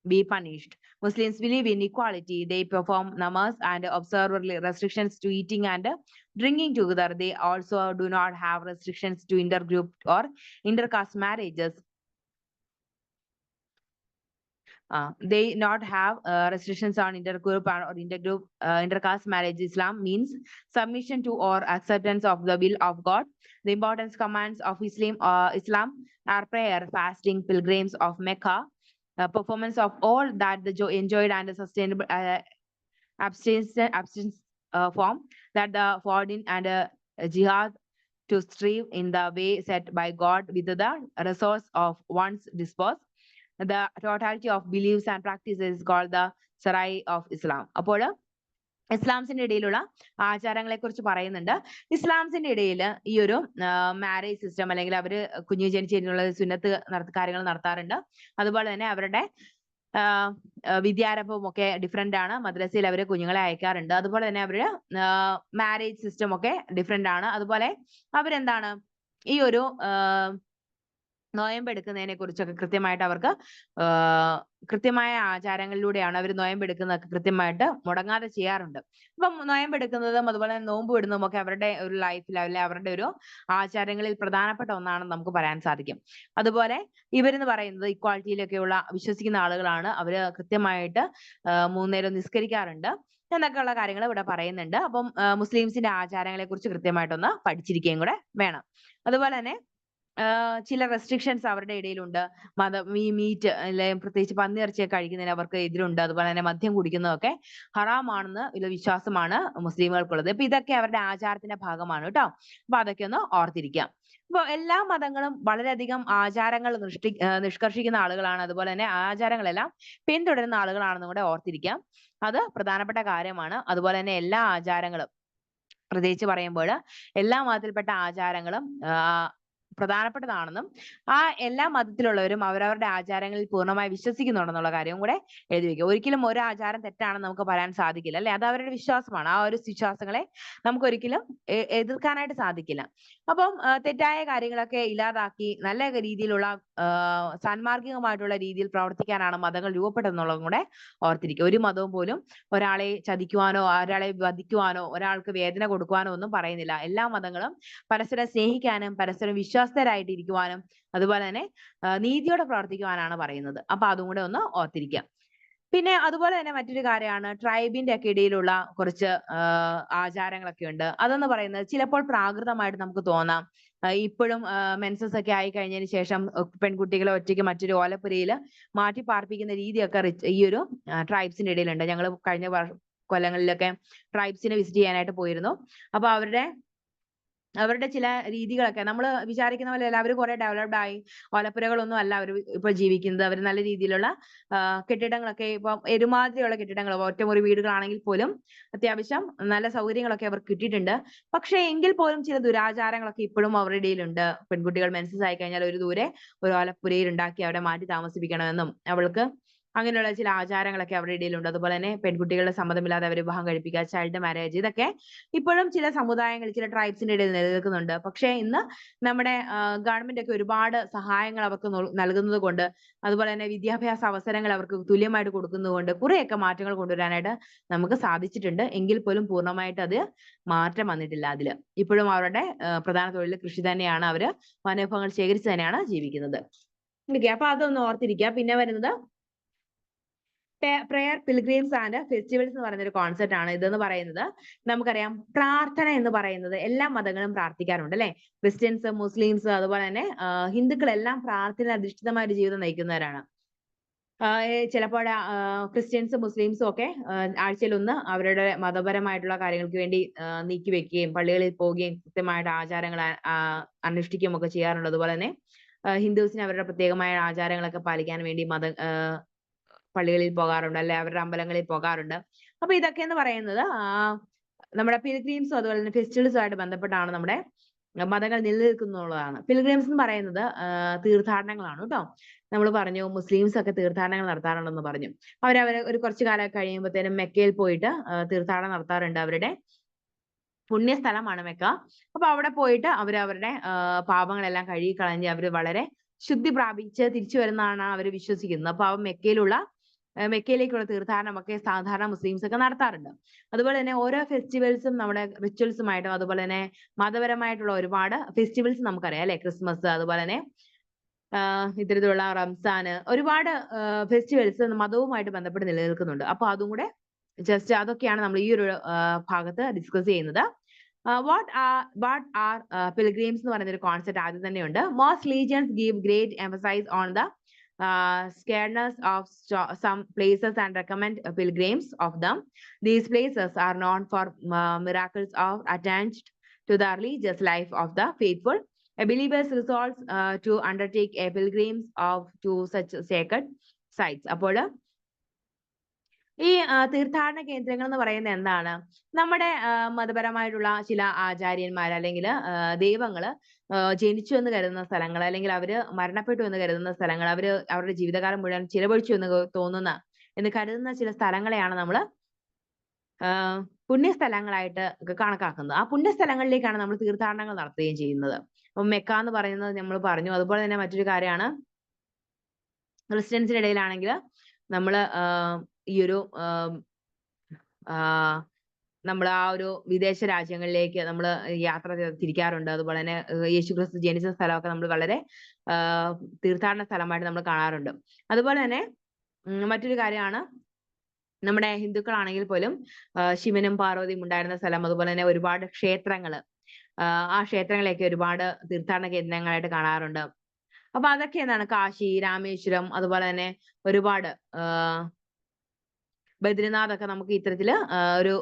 be punished. Muslims believe in equality. They perform namaz and observe restrictions to eating and drinking together. They also do not have restrictions to intergroup or intercaste marriages. They not have restrictions on intergroup or intercaste marriage. Islam means submission to or acceptance of the will of God. The important commands of Islam are prayer, fasting, pilgrims of Mecca, performance of all that the enjoyed and sustainable abstinence form, that the forbidden and jihad to strive in the way set by God with the resource of one's disposal. The totality of beliefs and practices is called the Sharia of Islam. അപ്പോൾ ഇസ്ലാംസിന്റെ ഇടയിലുള്ള ആചാരങ്ങളെ കുറിച്ച് പറയുന്നുണ്ട്. ഇസ്ലാംസിന്റെ ഇടയിൽ ഈ ഒരു marriage system, അല്ലെങ്കിൽ അവര് കുഞ്ഞു ജനിച്ചു കഴിഞ്ഞുള്ള സുന്നത്ത് കാര്യങ്ങൾ നടത്താറുണ്ട്. അതുപോലെ തന്നെ അവരുടെ വിദ്യാരംഭവും ഒക്കെ ഡിഫറെന്റ് ആണ്. മദ്രസയിൽ അവര് കുഞ്ഞുങ്ങളെ അയക്കാറുണ്ട്. അതുപോലെ തന്നെ അവര് മാരേജ് സിസ്റ്റം ഒക്കെ ഡിഫറെന്റ് ആണ്. അതുപോലെ അവരെന്താണ് ഈ ഒരു നോയമ്പെടുക്കുന്നതിനെ കുറിച്ചൊക്കെ കൃത്യമായിട്ട് അവർക്ക് കൃത്യമായ ആചാരങ്ങളിലൂടെയാണ് അവർ നോയമ്പെടുക്കുന്നതൊക്കെ കൃത്യമായിട്ട് മുടങ്ങാതെ ചെയ്യാറുണ്ട്. അപ്പം നോയമ്പെടുക്കുന്നതും അതുപോലെ നോമ്പ് വിടുന്നതും ഒക്കെ അവരുടെ ഒരു ലൈഫിൽ, അല്ലെ അവരുടെ ഒരു ആചാരങ്ങളിൽ പ്രധാനപ്പെട്ട ഒന്നാണെന്ന് നമുക്ക് പറയാൻ സാധിക്കും. അതുപോലെ ഇവരെന്ന് പറയുന്നത് ഇക്വാളിറ്റിയിലൊക്കെയുള്ള വിശ്വസിക്കുന്ന ആളുകളാണ്. അവര് കൃത്യമായിട്ട് 3 നേരം നിസ്കരിക്കാറുണ്ട് എന്നൊക്കെയുള്ള കാര്യങ്ങൾ ഇവിടെ പറയുന്നുണ്ട്. അപ്പം മുസ്ലിംസിന്റെ ആചാരങ്ങളെ കുറിച്ച് കൃത്യമായിട്ടൊന്ന് പഠിച്ചിരിക്കുകയും കൂടെ വേണം. അതുപോലെ തന്നെ ചില റെസ്ട്രിക്ഷൻസ് അവരുടെ ഇടയിലുണ്ട്. ഈ മീറ്റ് അല്ലെ പ്രത്യേകിച്ച് പന്നിയിറച്ചിയൊക്കെ കഴിക്കുന്നതിന് അവർക്ക് എതിരുണ്ട്. അതുപോലെ തന്നെ മദ്യം കുടിക്കുന്നതൊക്കെ ഹറാമാണെന്ന് ഉള്ള വിശ്വാസമാണ് മുസ്ലിമുകൾക്കുള്ളത്. അപ്പൊ ഇതൊക്കെ അവരുടെ ആചാരത്തിന്റെ ഭാഗമാണ് കേട്ടോ. അപ്പൊ അതൊക്കെ ഒന്ന് ഓർത്തിരിക്കാം. അപ്പൊ എല്ലാ മതങ്ങളും വളരെയധികം ആചാരങ്ങൾ നിഷ്കർഷിക്കുന്ന ആളുകളാണ്. അതുപോലെ തന്നെ ആചാരങ്ങളെല്ലാം പിന്തുടരുന്ന ആളുകളാണെന്നും കൂടെ ഓർത്തിരിക്കാം. അത് പ്രധാനപ്പെട്ട കാര്യമാണ്. അതുപോലെ തന്നെ എല്ലാ ആചാരങ്ങളും പ്രത്യേകിച്ച് പറയുമ്പോൾ എല്ലാ മതത്തിൽപ്പെട്ട ആചാരങ്ങളും പ്രധാനപ്പെട്ടതാണെന്നും ആ എല്ലാ മതത്തിലുള്ളവരും അവരവരുടെ ആചാരങ്ങളിൽ പൂർണ്ണമായി വിശ്വസിക്കുന്നുണ്ടെന്നുള്ള കാര്യവും കൂടെ എഴുതി വെക്കുക. ഒരിക്കലും ഒരു ആചാരം തെറ്റാണെന്ന് നമുക്ക് പറയാൻ സാധിക്കില്ല, അല്ലെ? അത് അവരുടെ വിശ്വാസമാണ്. ആ ഒരു വിശ്വാസങ്ങളെ നമുക്ക് ഒരിക്കലും എതിർക്കാനായിട്ട് സാധിക്കില്ല. അപ്പം തെറ്റായ കാര്യങ്ങളൊക്കെ ഇല്ലാതാക്കി നല്ല രീതിയിലുള്ള സാൻമാർഗികമായിട്ടുള്ള രീതിയിൽ പ്രവർത്തിക്കാനാണ് മതങ്ങൾ രൂപപ്പെട്ടതെന്നുള്ളതും കൂടെ ഓർത്തിരിക്കുക. ഒരു മതവും പോലും ഒരാളെ ചതിക്കുവാനോ ഒരാളെ വധിക്കുവാനോ ഒരാൾക്ക് വേദന കൊടുക്കുവാനോ ഒന്നും പറയുന്നില്ല. എല്ലാ മതങ്ങളും പരസ്പരം സ്നേഹിക്കാനും പരസ്പരം വിശ്വസ്തരായിട്ടിരിക്കുവാനും അതുപോലെ തന്നെ നീതിയോടെ പ്രവർത്തിക്കുവാനാണ് പറയുന്നത്. അപ്പൊ അതും കൂടെ ഒന്ന് ഓർത്തിരിക്കുക. പിന്നെ അതുപോലെ തന്നെ മറ്റൊരു കാര്യമാണ് ട്രൈബിന്റെ ഒക്കെ ഇടയിലുള്ള കുറച്ച് ആചാരങ്ങളൊക്കെ ഉണ്ട്. അതെന്ന് പറയുന്നത് ചിലപ്പോൾ പ്രാകൃതമായിട്ട് നമുക്ക് തോന്നാം. ഇപ്പോഴും മെൻസസ് ഒക്കെ ആയി കഴിഞ്ഞതിന് ശേഷം പെൺകുട്ടികളെ ഒറ്റയ്ക്ക് മറ്റൊരു ഓലപ്പുരയിൽ മാറ്റി പാർപ്പിക്കുന്ന രീതിയൊക്കെ ഈ ഒരു ട്രൈബ്സിന്റെ ഇടയിലുണ്ട്. ഞങ്ങൾ കഴിഞ്ഞ കൊല്ലങ്ങളിലൊക്കെ ട്രൈബ്സിനെ വിസിറ്റ് ചെയ്യാനായിട്ട് പോയിരുന്നു. അപ്പൊ അവരുടെ ചില രീതികളൊക്കെ നമ്മൾ വിചാരിക്കുന്ന പോലെ അല്ല. അവർ കുറെ ഡെവലപ്ഡ് ആയി ഓലപ്പുരകളൊന്നും അല്ല അവർ ഇപ്പൊ ജീവിക്കുന്നത്. അവർ നല്ല രീതിയിലുള്ള കെട്ടിടങ്ങളൊക്കെ ഇപ്പൊ ഒരുമാതിരിയുള്ള കെട്ടിടങ്ങൾ, ഒറ്റമുറി വീടുകളാണെങ്കിൽ പോലും അത്യാവശ്യം നല്ല സൗകര്യങ്ങളൊക്കെ അവർക്ക് കിട്ടിയിട്ടുണ്ട്. പക്ഷെ എങ്കിൽ പോലും ചില ദുരാചാരങ്ങളൊക്കെ ഇപ്പോഴും അവരുടെ ഇടയിലുണ്ട്. പെൺകുട്ടികൾ മെൻസസ് ആയി കഴിഞ്ഞാൽ ഒരു ദൂരെ ഒരു ഓലപ്പുരയിൽ ഉണ്ടാക്കി അവിടെ മാറ്റി താമസിപ്പിക്കണമെന്നും അവൾക്ക് അങ്ങനെയുള്ള ചില ആചാരങ്ങളൊക്കെ അവരുടെ ഇടയിലുണ്ട്. അതുപോലെ തന്നെ പെൺകുട്ടികളുടെ സമ്മതമില്ലാതെ അവരെ വിവാഹം കഴിപ്പിക്കുക, ചൈൽഡ് മാരേജ്, ഇതൊക്കെ ഇപ്പോഴും ചില സമുദായങ്ങളിൽ ചില ട്രൈബ്സിന്റെ ഇടയിൽ നിലനിൽക്കുന്നുണ്ട്. പക്ഷേ ഇന്ന് നമ്മുടെ ഗവൺമെന്റ് ഒക്കെ ഒരുപാട് സഹായങ്ങൾ അവർക്ക് നൽകുന്നത് കൊണ്ട് അതുപോലെ തന്നെ വിദ്യാഭ്യാസ അവസരങ്ങൾ അവർക്ക് തുല്യമായിട്ട് കൊടുക്കുന്നത് കൊണ്ട് കുറെയൊക്കെ മാറ്റങ്ങൾ കൊണ്ടുവരാനായിട്ട് നമുക്ക് സാധിച്ചിട്ടുണ്ട്. എങ്കിൽ പോലും പൂർണ്ണമായിട്ട് അത് മാറ്റം വന്നിട്ടില്ല. അതിൽ ഇപ്പോഴും അവരുടെ പ്രധാന തൊഴിൽ കൃഷി തന്നെയാണ്. അവര് വനവിഭവങ്ങൾ ശേഖരിച്ച് തന്നെയാണ് ജീവിക്കുന്നത്. അപ്പൊ അതൊന്ന് ഓർത്തിരിക്കുക. പിന്നെ വരുന്നത് പ്രയർ, പിൽഗ്രിംസ് ആൻഡ് ഫെസ്റ്റിവൽസ് എന്ന് പറയുന്ന ഒരു കോൺസെപ്റ്റ് ആണ്. ഇതെന്ന് പറയുന്നത് നമുക്കറിയാം, പ്രാർത്ഥന എന്ന് പറയുന്നത് എല്ലാ മതങ്ങളും പ്രാർത്ഥിക്കാറുണ്ട്, അല്ലെ? ക്രിസ്ത്യൻസ്, മുസ്ലിംസ് അതുപോലെ തന്നെ ഹിന്ദുക്കളെല്ലാം പ്രാർത്ഥന അധിഷ്ഠിതമായ ഒരു ജീവിതം നയിക്കുന്നവരാണ്. ചിലപ്പോൾ ക്രിസ്ത്യൻസും മുസ്ലിംസും ഒക്കെ ആഴ്ചയിലൊന്ന് അവരുടെ മതപരമായിട്ടുള്ള കാര്യങ്ങൾക്ക് വേണ്ടി നീക്കി വെക്കുകയും പള്ളികളിൽ പോവുകയും കൃത്യമായിട്ട് ആചാരങ്ങൾ അനുഷ്ഠിക്കുകയും ഒക്കെ ചെയ്യാറുണ്ട്. അതുപോലെ തന്നെ ഹിന്ദുസിന് അവരുടെ പ്രത്യേകമായ ആചാരങ്ങളൊക്കെ പാലിക്കാൻ വേണ്ടി പള്ളികളിൽ പോകാറുണ്ട്, അല്ലെ? അവരുടെ അമ്പലങ്ങളിൽ പോകാറുണ്ട്. അപ്പൊ ഇതൊക്കെ എന്ന് പറയുന്നത് നമ്മുടെ പിൽഗ്രിംസും അതുപോലെ തന്നെ ഫെസ്റ്റിവൽസും ആയിട്ട് ബന്ധപ്പെട്ടാണ് നമ്മുടെ മതങ്ങൾ നിലനിൽക്കുന്നുള്ളതാണ്. പിൽഗ്രിംസ് എന്ന് പറയുന്നത് തീർത്ഥാടനങ്ങളാണ് കേട്ടോ. നമ്മൾ പറഞ്ഞു മുസ്ലിംസ് ഒക്കെ തീർത്ഥാടനങ്ങൾ നടത്താറുണ്ടെന്ന് പറഞ്ഞു. അവര് ഒരു കുറച്ചു കാലം കഴിയുമ്പോഴത്തേനും മെക്കയിൽ പോയിട്ട് തീർത്ഥാടനം നടത്താറുണ്ട്. അവരുടെ പുണ്യസ്ഥലമാണ് മെക്ക. അപ്പൊ അവിടെ പോയിട്ട് അവരവരുടെ പാപങ്ങളെല്ലാം കഴുകി കളഞ്ഞ് അവര് വളരെ ശുദ്ധി പ്രാപിച്ച് തിരിച്ചു വരുന്നതാണ് അവർ വിശ്വസിക്കുന്നത്. അപ്പൊ മെക്കയിലേക്കുള്ള തീർത്ഥാടനമൊക്കെ സാധാരണ മുസ്ലിംസ് ഒക്കെ നടത്താറുണ്ട്. അതുപോലെ തന്നെ ഓരോ ഫെസ്റ്റിവൽസും നമ്മുടെ റിച്വൽസുമായിട്ടും അതുപോലെ തന്നെ മതപരമായിട്ടുള്ള ഒരുപാട് ഫെസ്റ്റിവൽസ് നമുക്കറിയാം, അല്ലെ? ക്രിസ്മസ്, അതുപോലെ തന്നെ ഇത്തരത്തിലുള്ള റംസാന്, ഒരുപാട് ഫെസ്റ്റിവൽസ് മതവുമായിട്ട് ബന്ധപ്പെട്ട് നിലനിൽക്കുന്നുണ്ട്. അപ്പൊ അതും കൂടെ ജസ്റ്റ് അതൊക്കെയാണ് നമ്മൾ ഈ ഒരു ഭാഗത്ത് ഡിസ്കസ് ചെയ്യുന്നത്. വാട്ട് ആർ പിൽഗ്രിംസ് എന്ന് പറയുന്ന ഒരു കോൺസെപ്റ്റ് ആദ്യം തന്നെയുണ്ട്. Most religions give great emphasise on the scareness of some places and recommend pilgrims of them. These places are known for miracles of attached to the religious life of the faithful. A believer's resolves to undertake a pilgrimage to such sacred sites. അപ്പോൾ ഈ തീർത്ഥാടന കേന്ദ്രങ്ങൾ എന്ന് പറയുന്നത് എന്താണ്? നമ്മുടെ മതപരമായിട്ടുള്ള ചില ആചാര്യന്മാർ അല്ലെങ്കിൽ ദൈവങ്ങള് ജനിച്ചു എന്ന് കരുതുന്ന സ്ഥലങ്ങൾ, അല്ലെങ്കിൽ അവര് മരണപ്പെട്ടു എന്ന് കരുതുന്ന സ്ഥലങ്ങൾ, അവരുടെ ജീവിതകാലം മുഴുവൻ ചിലവഴിച്ചു എന്ന് കരുതുന്ന ചില സ്ഥലങ്ങളെയാണ് നമ്മൾ പുണ്യസ്ഥലങ്ങളായിട്ട് കണക്കാക്കുന്നത്. ആ പുണ്യസ്ഥലങ്ങളിലേക്കാണ് നമ്മൾ തീർത്ഥാടനങ്ങൾ നടത്തുകയും ചെയ്യുന്നത്. അപ്പൊ മെക്ക എന്ന് പറയുന്നത് നമ്മൾ പറഞ്ഞു. അതുപോലെ തന്നെ മറ്റൊരു കാര്യമാണ്, ക്രിസ്ത്യൻസിന്റെ ഇടയിലാണെങ്കിൽ നമ്മൾ ഈ ഒരു നമ്മൾ ആ ഒരു വിദേശ രാജ്യങ്ങളിലേക്ക് നമ്മൾ യാത്ര തിരിക്കാറുണ്ട്. അതുപോലെ തന്നെ യേശുക്രിസ്തു ജനിച്ച സ്ഥലമൊക്കെ നമ്മൾ വളരെ തീർത്ഥാടന സ്ഥലമായിട്ട് നമ്മൾ കാണാറുണ്ട്. അതുപോലെ തന്നെ മറ്റൊരു കാര്യമാണ്, നമ്മുടെ ഹിന്ദുക്കളാണെങ്കിൽ പോലും ശിവനും പാർവതിയും ഉണ്ടായിരുന്ന സ്ഥലം, അതുപോലെ തന്നെ ഒരുപാട് ക്ഷേത്രങ്ങള്, ആ ക്ഷേത്രങ്ങളെയൊക്കെ ഒരുപാട് തീർത്ഥാടന കേന്ദ്രങ്ങളായിട്ട് കാണാറുണ്ട്. അപ്പൊ അതൊക്കെ എന്താണ് കാശി, രാമേശ്വരം, അതുപോലെ തന്നെ ഒരുപാട് ബദ്രിനാഥ് ഒക്കെ നമുക്ക് ഇത്തരത്തില് ഒരു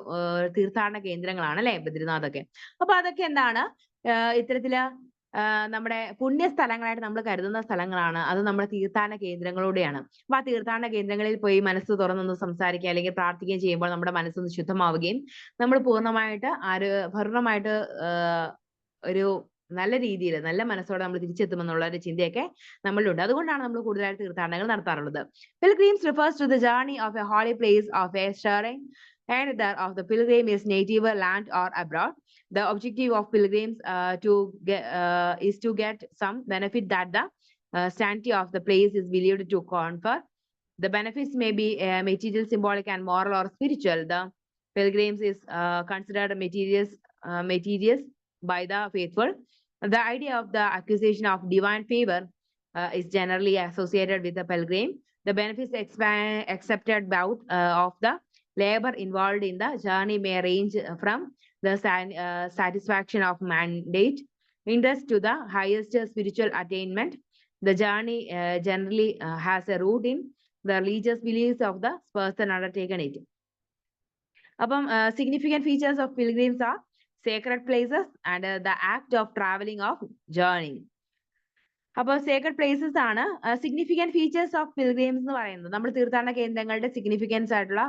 തീർത്ഥാടന കേന്ദ്രങ്ങളാണ് അല്ലെ ബദ്രിനാഥ് ഒക്കെ. അപ്പൊ അതൊക്കെ എന്താണ് ഇത്തരത്തില് നമ്മുടെ പുണ്യ സ്ഥലങ്ങളായിട്ട് നമ്മൾ കരുതുന്ന സ്ഥലങ്ങളാണ്. അത് നമ്മുടെ തീർത്ഥാടന കേന്ദ്രങ്ങളിലൂടെയാണ്. അപ്പൊ ആ തീർത്ഥാടന കേന്ദ്രങ്ങളിൽ പോയി മനസ്സ് തുറന്നൊന്ന് സംസാരിക്കുക അല്ലെങ്കിൽ പ്രാർത്ഥിക്കുകയും ചെയ്യുമ്പോൾ നമ്മുടെ മനസ്സൊന്ന് ശുദ്ധമാവുകയും നമ്മൾ പൂർണ്ണമായിട്ട് ഒരു നല്ല രീതിയിൽ നല്ല മനസ്സോടെ നമ്മൾ തിരിച്ചെത്തുമെന്നുള്ള ഒരു ചിന്തയൊക്കെ നമ്മളിലുണ്ട്. അതുകൊണ്ടാണ് നമ്മൾ കൂടുതലായിട്ട് തീർത്ഥാടനങ്ങൾ നടത്താറുള്ളത്. Pilgrims refers to the journey of a holy place of a sharing either of the pilgrim is native land or abroad. The objective of pilgrims is to get some benefit that the sanctity of the place is believed to confer. The benefits may be material, symbolic, and moral or spiritual. The pilgrims is considered materials by the faithful. The idea of the acquisition of divine favor is generally associated with the pilgrim. The benefits accepted out of the labor involved in the journey may range from the satisfaction of mandate interest to the highest spiritual attainment. The journey generally has a root in the religious beliefs of the person undertaken it. അപ്പം significant features of pilgrims are sacred places and the act of traveling of journey. അപ്പോൾ Sacred places ആണ് significant features of pilgrims എന്ന് പറയുന്നത്. നമ്മൾ തീർത്ഥാടന കേന്ദ്രങ്ങളുടെ significance ആയിട്ടുള്ള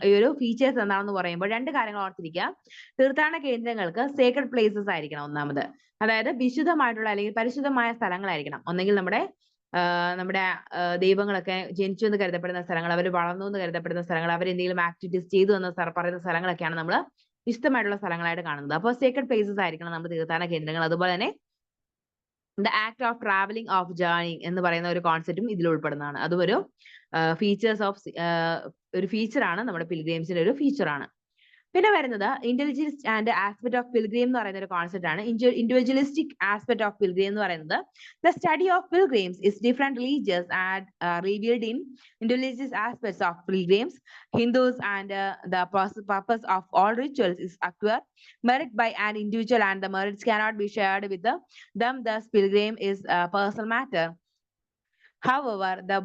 ഈ ഒരു ഫീച്ചേഴ്സ് എന്താണെന്ന് പറയുമ്പോൾ രണ്ട് കാര്യങ്ങൾ ഓർത്തിരിക്കുക. തീർത്ഥാടന കേന്ദ്രങ്ങൾക്ക് സേക്രഡ് പ്ലേസസ് ആയിരിക്കണം ഒന്നാമത്. അതായത് വിശുദ്ധമായിട്ടുള്ള അല്ലെങ്കിൽ പരിശുദ്ധമായ സ്ഥലങ്ങളായിരിക്കണം. ഒന്നെങ്കിൽ നമ്മുടെ ദൈവങ്ങളൊക്കെ ജനിച്ചു എന്ന് കരുതപ്പെടുന്ന സ്ഥലങ്ങൾ, അവർ വളർന്നു എന്ന് കരുതപ്പെടുന്ന സ്ഥലങ്ങൾ, അവർ എന്തെങ്കിലും ആക്ടിവിറ്റീസ് ചെയ്തു എന്ന് പറയുന്ന സ്ഥലങ്ങളൊക്കെയാണ് നമ്മൾ വിശുദ്ധമായിട്ടുള്ള സ്ഥലങ്ങളായിട്ട് കാണുന്നത്. അപ്പോൾ സേക്രഡ് പ്ലേസസ് ആയിരിക്കണം നമ്മുടെ തീർത്ഥാടന കേന്ദ്രങ്ങൾ. അതുപോലെ തന്നെ the act of travelling of journey എന്ന് പറയുന്ന ഒരു കോൺസെപ്റ്റും ഇതിൽ ഉൾപ്പെടുന്നതാണ്. അതും ഒരു ഒരു ഫീച്ചറാണ്, നമ്മുടെ പിൽഗ്രിംസിന്റെ ഒരു ഫീച്ചറാണ്. പിന്നെ വരുന്നത് intelligence and aspect of pilgrim എന്ന് പറയുന്ന ഒരു കോൺസെപ്റ്റ് ആണ്. ഇൻഡിവിജ്വലിസ്റ്റിക് ആസ്പെക്ട് ഓഫ് പിൽഗ്രിം എന്ന് പറയുന്നത് the study of pilgrims is different religious and revealed in individualistic aspects of pilgrims. Hindus and the purpose of all rituals is acquire merit by an individual and the merits cannot be shared with them. Thus, pilgrim is a personal matter. However, the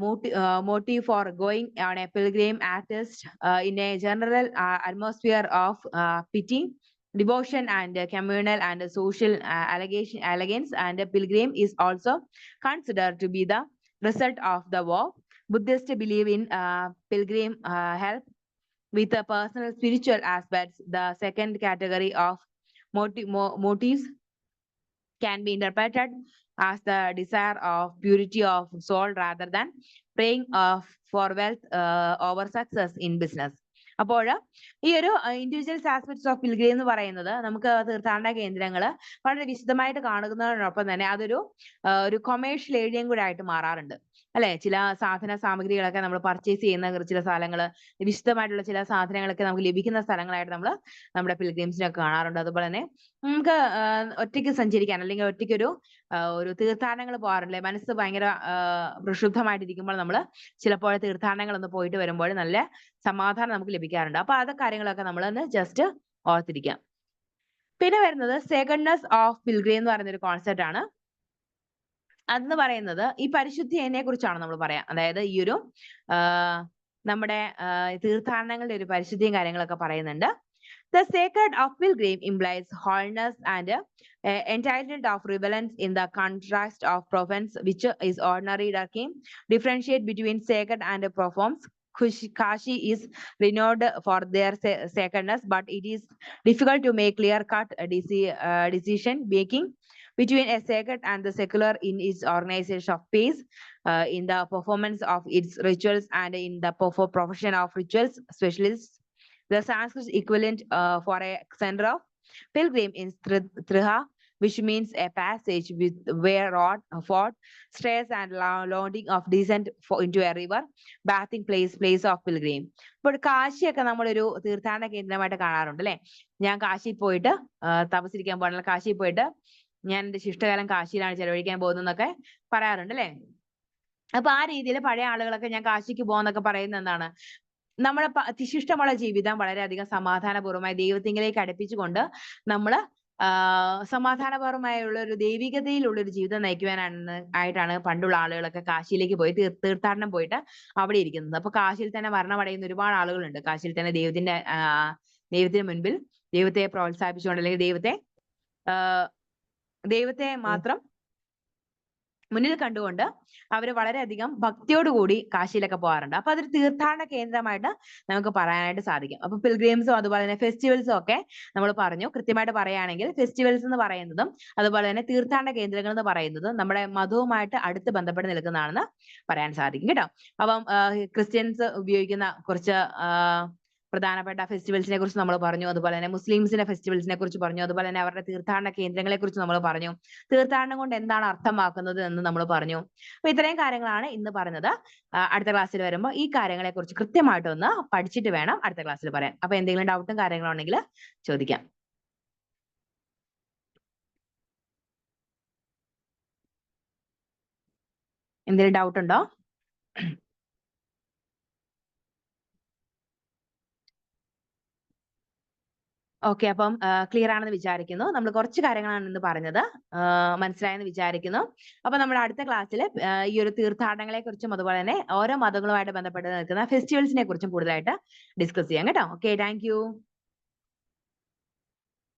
motive for going on a pilgrim artist in a general atmosphere of pity, devotion, and communal and social elegance, and a pilgrim is also considered to be the result of the vow. Buddhists believe in pilgrim help with the personal spiritual aspects. The second category of motives can be interpreted as the desire of purity of soul rather than praying for wealth over success in business. അപ്പോൾ ഈ ഒരു individual aspects of pilgrim എന്ന് പറയുന്നത് നമുക്ക് തീർത്ഥാടന കേന്ദ്രങ്ങൾ വളരെ വിശദമായിട്ട് കാണുന്നതിനൊപ്പം തന്നെ അതൊരു കൊമേഴ്ഷ്യൽ ഏരിയയും കൂടെ ആയിട്ട് മാറാറുണ്ട് അല്ലെ. ചില സാധന സാമഗ്രികളൊക്കെ നമ്മൾ പർച്ചേസ് ചെയ്യുന്ന ചില സ്ഥലങ്ങൾ, വിശദമായിട്ടുള്ള ചില സാധനങ്ങളൊക്കെ നമുക്ക് ലഭിക്കുന്ന സ്ഥലങ്ങളായിട്ട് നമ്മൾ നമ്മുടെ പിൽഗ്രിംസിനൊക്കെ കാണാറുണ്ട്. അതുപോലെ തന്നെ നമുക്ക് ഒറ്റയ്ക്ക് സഞ്ചരിക്കാൻ അല്ലെങ്കിൽ ഒറ്റയ്ക്ക് ഒരു തീർത്ഥാടനങ്ങൾ പോകാറില്ലേ, മനസ്സ് ഭയങ്കര പ്രക്ഷുബ്ധമായിട്ടിരിക്കുമ്പോൾ നമ്മൾ ചിലപ്പോൾ തീർത്ഥാടനങ്ങൾ ഒന്ന് പോയിട്ട് വരുമ്പോൾ നല്ല സമാധാനം നമുക്ക് ലഭിക്കാറുണ്ട്. അപ്പൊ അത് കാര്യങ്ങളൊക്കെ നമ്മൾ ഒന്ന് ജസ്റ്റ് ഓർത്തിരിക്കാം. പിന്നെ വരുന്നത് സെക്കൻഡ്നെസ് ഓഫ് പിൽഗ്രിം എന്ന് പറയുന്ന ഒരു കോൺസെപ്റ്റ് ആണ്. അതെന്ന് പറയുന്നത് ഈ പരിശുദ്ധിയെ കുറിച്ചാണ് നമ്മൾ പറയാം. അതായത് ഈ ഒരു നമ്മുടെ തീർത്ഥാടനങ്ങളുടെ ഒരു പരിശുദ്ധിയും കാര്യങ്ങളൊക്കെ പറയുന്നുണ്ട്. The sacred of pilgrim implies holiness and entitled of reverence in the contrast of profanes, which is ordinary darking. Differentiate between sacred and profanes. Kashi is renowned for their sacredness, but it is difficult to make clear-cut decision making between a sacred and the secular in its organization of peace, in the performance of its rituals, and in the profession of rituals specialists. The Sanskrit equivalent for a center of pilgrim is Triha, which means a passage with where rod, ford, stairs, and loading of descent into a river, bathing place of pilgrim. ഇപ്പോൾ കാശിയൊക്കെ നമ്മളൊരു തീർത്ഥാടന കേന്ദ്രമായിട്ട് കാണാറുണ്ട് അല്ലെ. ഞാൻ കാശിയിൽ പോയിട്ട് തപസ്സിരിക്കാൻ പോകണം, കാശിയിൽ പോയിട്ട് ഞാൻ എന്റെ ശിഷ്ടകാലം കാശിയിലാണ് ചെലവഴിക്കാൻ പോകുന്നതെന്നൊക്കെ പറയാറുണ്ട് അല്ലെ. അപ്പൊ ആ രീതിയിൽ പഴയ ആളുകളൊക്കെ ഞാൻ കാശിക്ക് പോകാന്നൊക്കെ പറയുന്നത് എന്താണ്, നമ്മുടെ ശിഷ്ടമുള്ള ജീവിതം വളരെയധികം സമാധാനപൂർവ്വമായി ദൈവത്തിങ്കിലേക്ക് അടുപ്പിച്ചുകൊണ്ട് നമ്മൾ സമാധാനപരമായുള്ള ഒരു ദൈവികതയിലുള്ള ഒരു ജീവിതം ആയിട്ടാണ് പണ്ടുള്ള ആളുകളൊക്കെ കാശിയിലേക്ക് പോയി തീർത്ഥാടനം പോയിട്ട് അവിടെ ഇരിക്കുന്നത്. അപ്പൊ കാശിയിൽ തന്നെ മരണമടയുന്ന ഒരുപാട് ആളുകളുണ്ട്. കാശിയിൽ തന്നെ ദൈവത്തിന് മുൻപിൽ ദൈവത്തെ പ്രോത്സാഹിപ്പിച്ചുകൊണ്ട് അല്ലെങ്കിൽ ദൈവത്തെ മാത്രം മുന്നിൽ കണ്ടുകൊണ്ട് അവര് വളരെയധികം ഭക്തിയോടുകൂടി കാശിയിലൊക്കെ പോകാറുണ്ട്. അപ്പൊ അതൊരു തീർത്ഥാടന കേന്ദ്രമായിട്ട് നമുക്ക് പറയാനായിട്ട് സാധിക്കും. അപ്പൊ പിൽഗ്രിംസും അതുപോലെ തന്നെ ഫെസ്റ്റിവൽസും ഒക്കെ നമ്മൾ പറഞ്ഞു. കൃത്യമായിട്ട് പറയുകയാണെങ്കിൽ ഫെസ്റ്റിവൽസ് എന്ന് പറയുന്നതും അതുപോലെ തന്നെ തീർത്ഥാടന കേന്ദ്രങ്ങൾ എന്ന് പറയുന്നതും നമ്മുടെ മതവുമായിട്ട് അടുത്ത് ബന്ധപ്പെട്ട് നിൽക്കുന്നതാണെന്ന് പറയാൻ സാധിക്കും കേട്ടോ. അപ്പം ക്രിസ്ത്യൻസ് ഉപയോഗിക്കുന്ന കുറച്ച് പ്രധാനപ്പെട്ട ഫെസ്റ്റിവൽസിനെ കുറിച്ച് നമ്മൾ പറഞ്ഞു. അതുപോലെ തന്നെ മുസ്ലിംസിന്റെ ഫെസ്റ്റിവൽസിനെ കുറിച്ച് പറഞ്ഞു. അതുപോലെ തന്നെ അവരുടെ തീർത്ഥാടന കേന്ദ്രങ്ങളെ കുറിച്ച് നമ്മൾ പറഞ്ഞു. തീർത്ഥാടനം കൊണ്ട് എന്താണ് അർത്ഥമാക്കുന്നത് എന്ന് നമ്മൾ പറഞ്ഞു. അപ്പൊ ഇത്രയും കാര്യങ്ങളാണ് ഇന്ന് പറഞ്ഞത്. അടുത്ത ക്ലാസ്സിൽ വരുമ്പോൾ ഈ കാര്യങ്ങളെ കുറിച്ച് കൃത്യമായിട്ടൊന്ന് പഠിച്ചിട്ട് വേണം അടുത്ത ക്ലാസ്സിൽ പറയാൻ. അപ്പൊ എന്തെങ്കിലും ഡൗട്ടും കാര്യങ്ങളും ഉണ്ടെങ്കിൽ ചോദിക്കാം. എന്തെങ്കിലും ഡൗട്ട് ഉണ്ടോ? ഓക്കെ, അപ്പം ക്ലിയർ ആണെന്ന് വിചാരിക്കുന്നു. നമ്മൾ കുറച്ച് കാര്യങ്ങളാണ് ഇന്ന് പറഞ്ഞത്. മനസ്സിലായെന്ന് വിചാരിക്കുന്നു. അപ്പൊ നമ്മുടെ അടുത്ത ക്ലാസ്സിൽ ഈ ഒരു തീർത്ഥാടനങ്ങളെ കുറിച്ചും അതുപോലെ തന്നെ ഓരോ മതങ്ങളുമായിട്ട് ബന്ധപ്പെട്ട് നിൽക്കുന്ന ഫെസ്റ്റിവൽസിനെ കുറിച്ചും കൂടുതലായിട്ട് ഡിസ്കസ് ചെയ്യാം കേട്ടോ. Okay, thank you.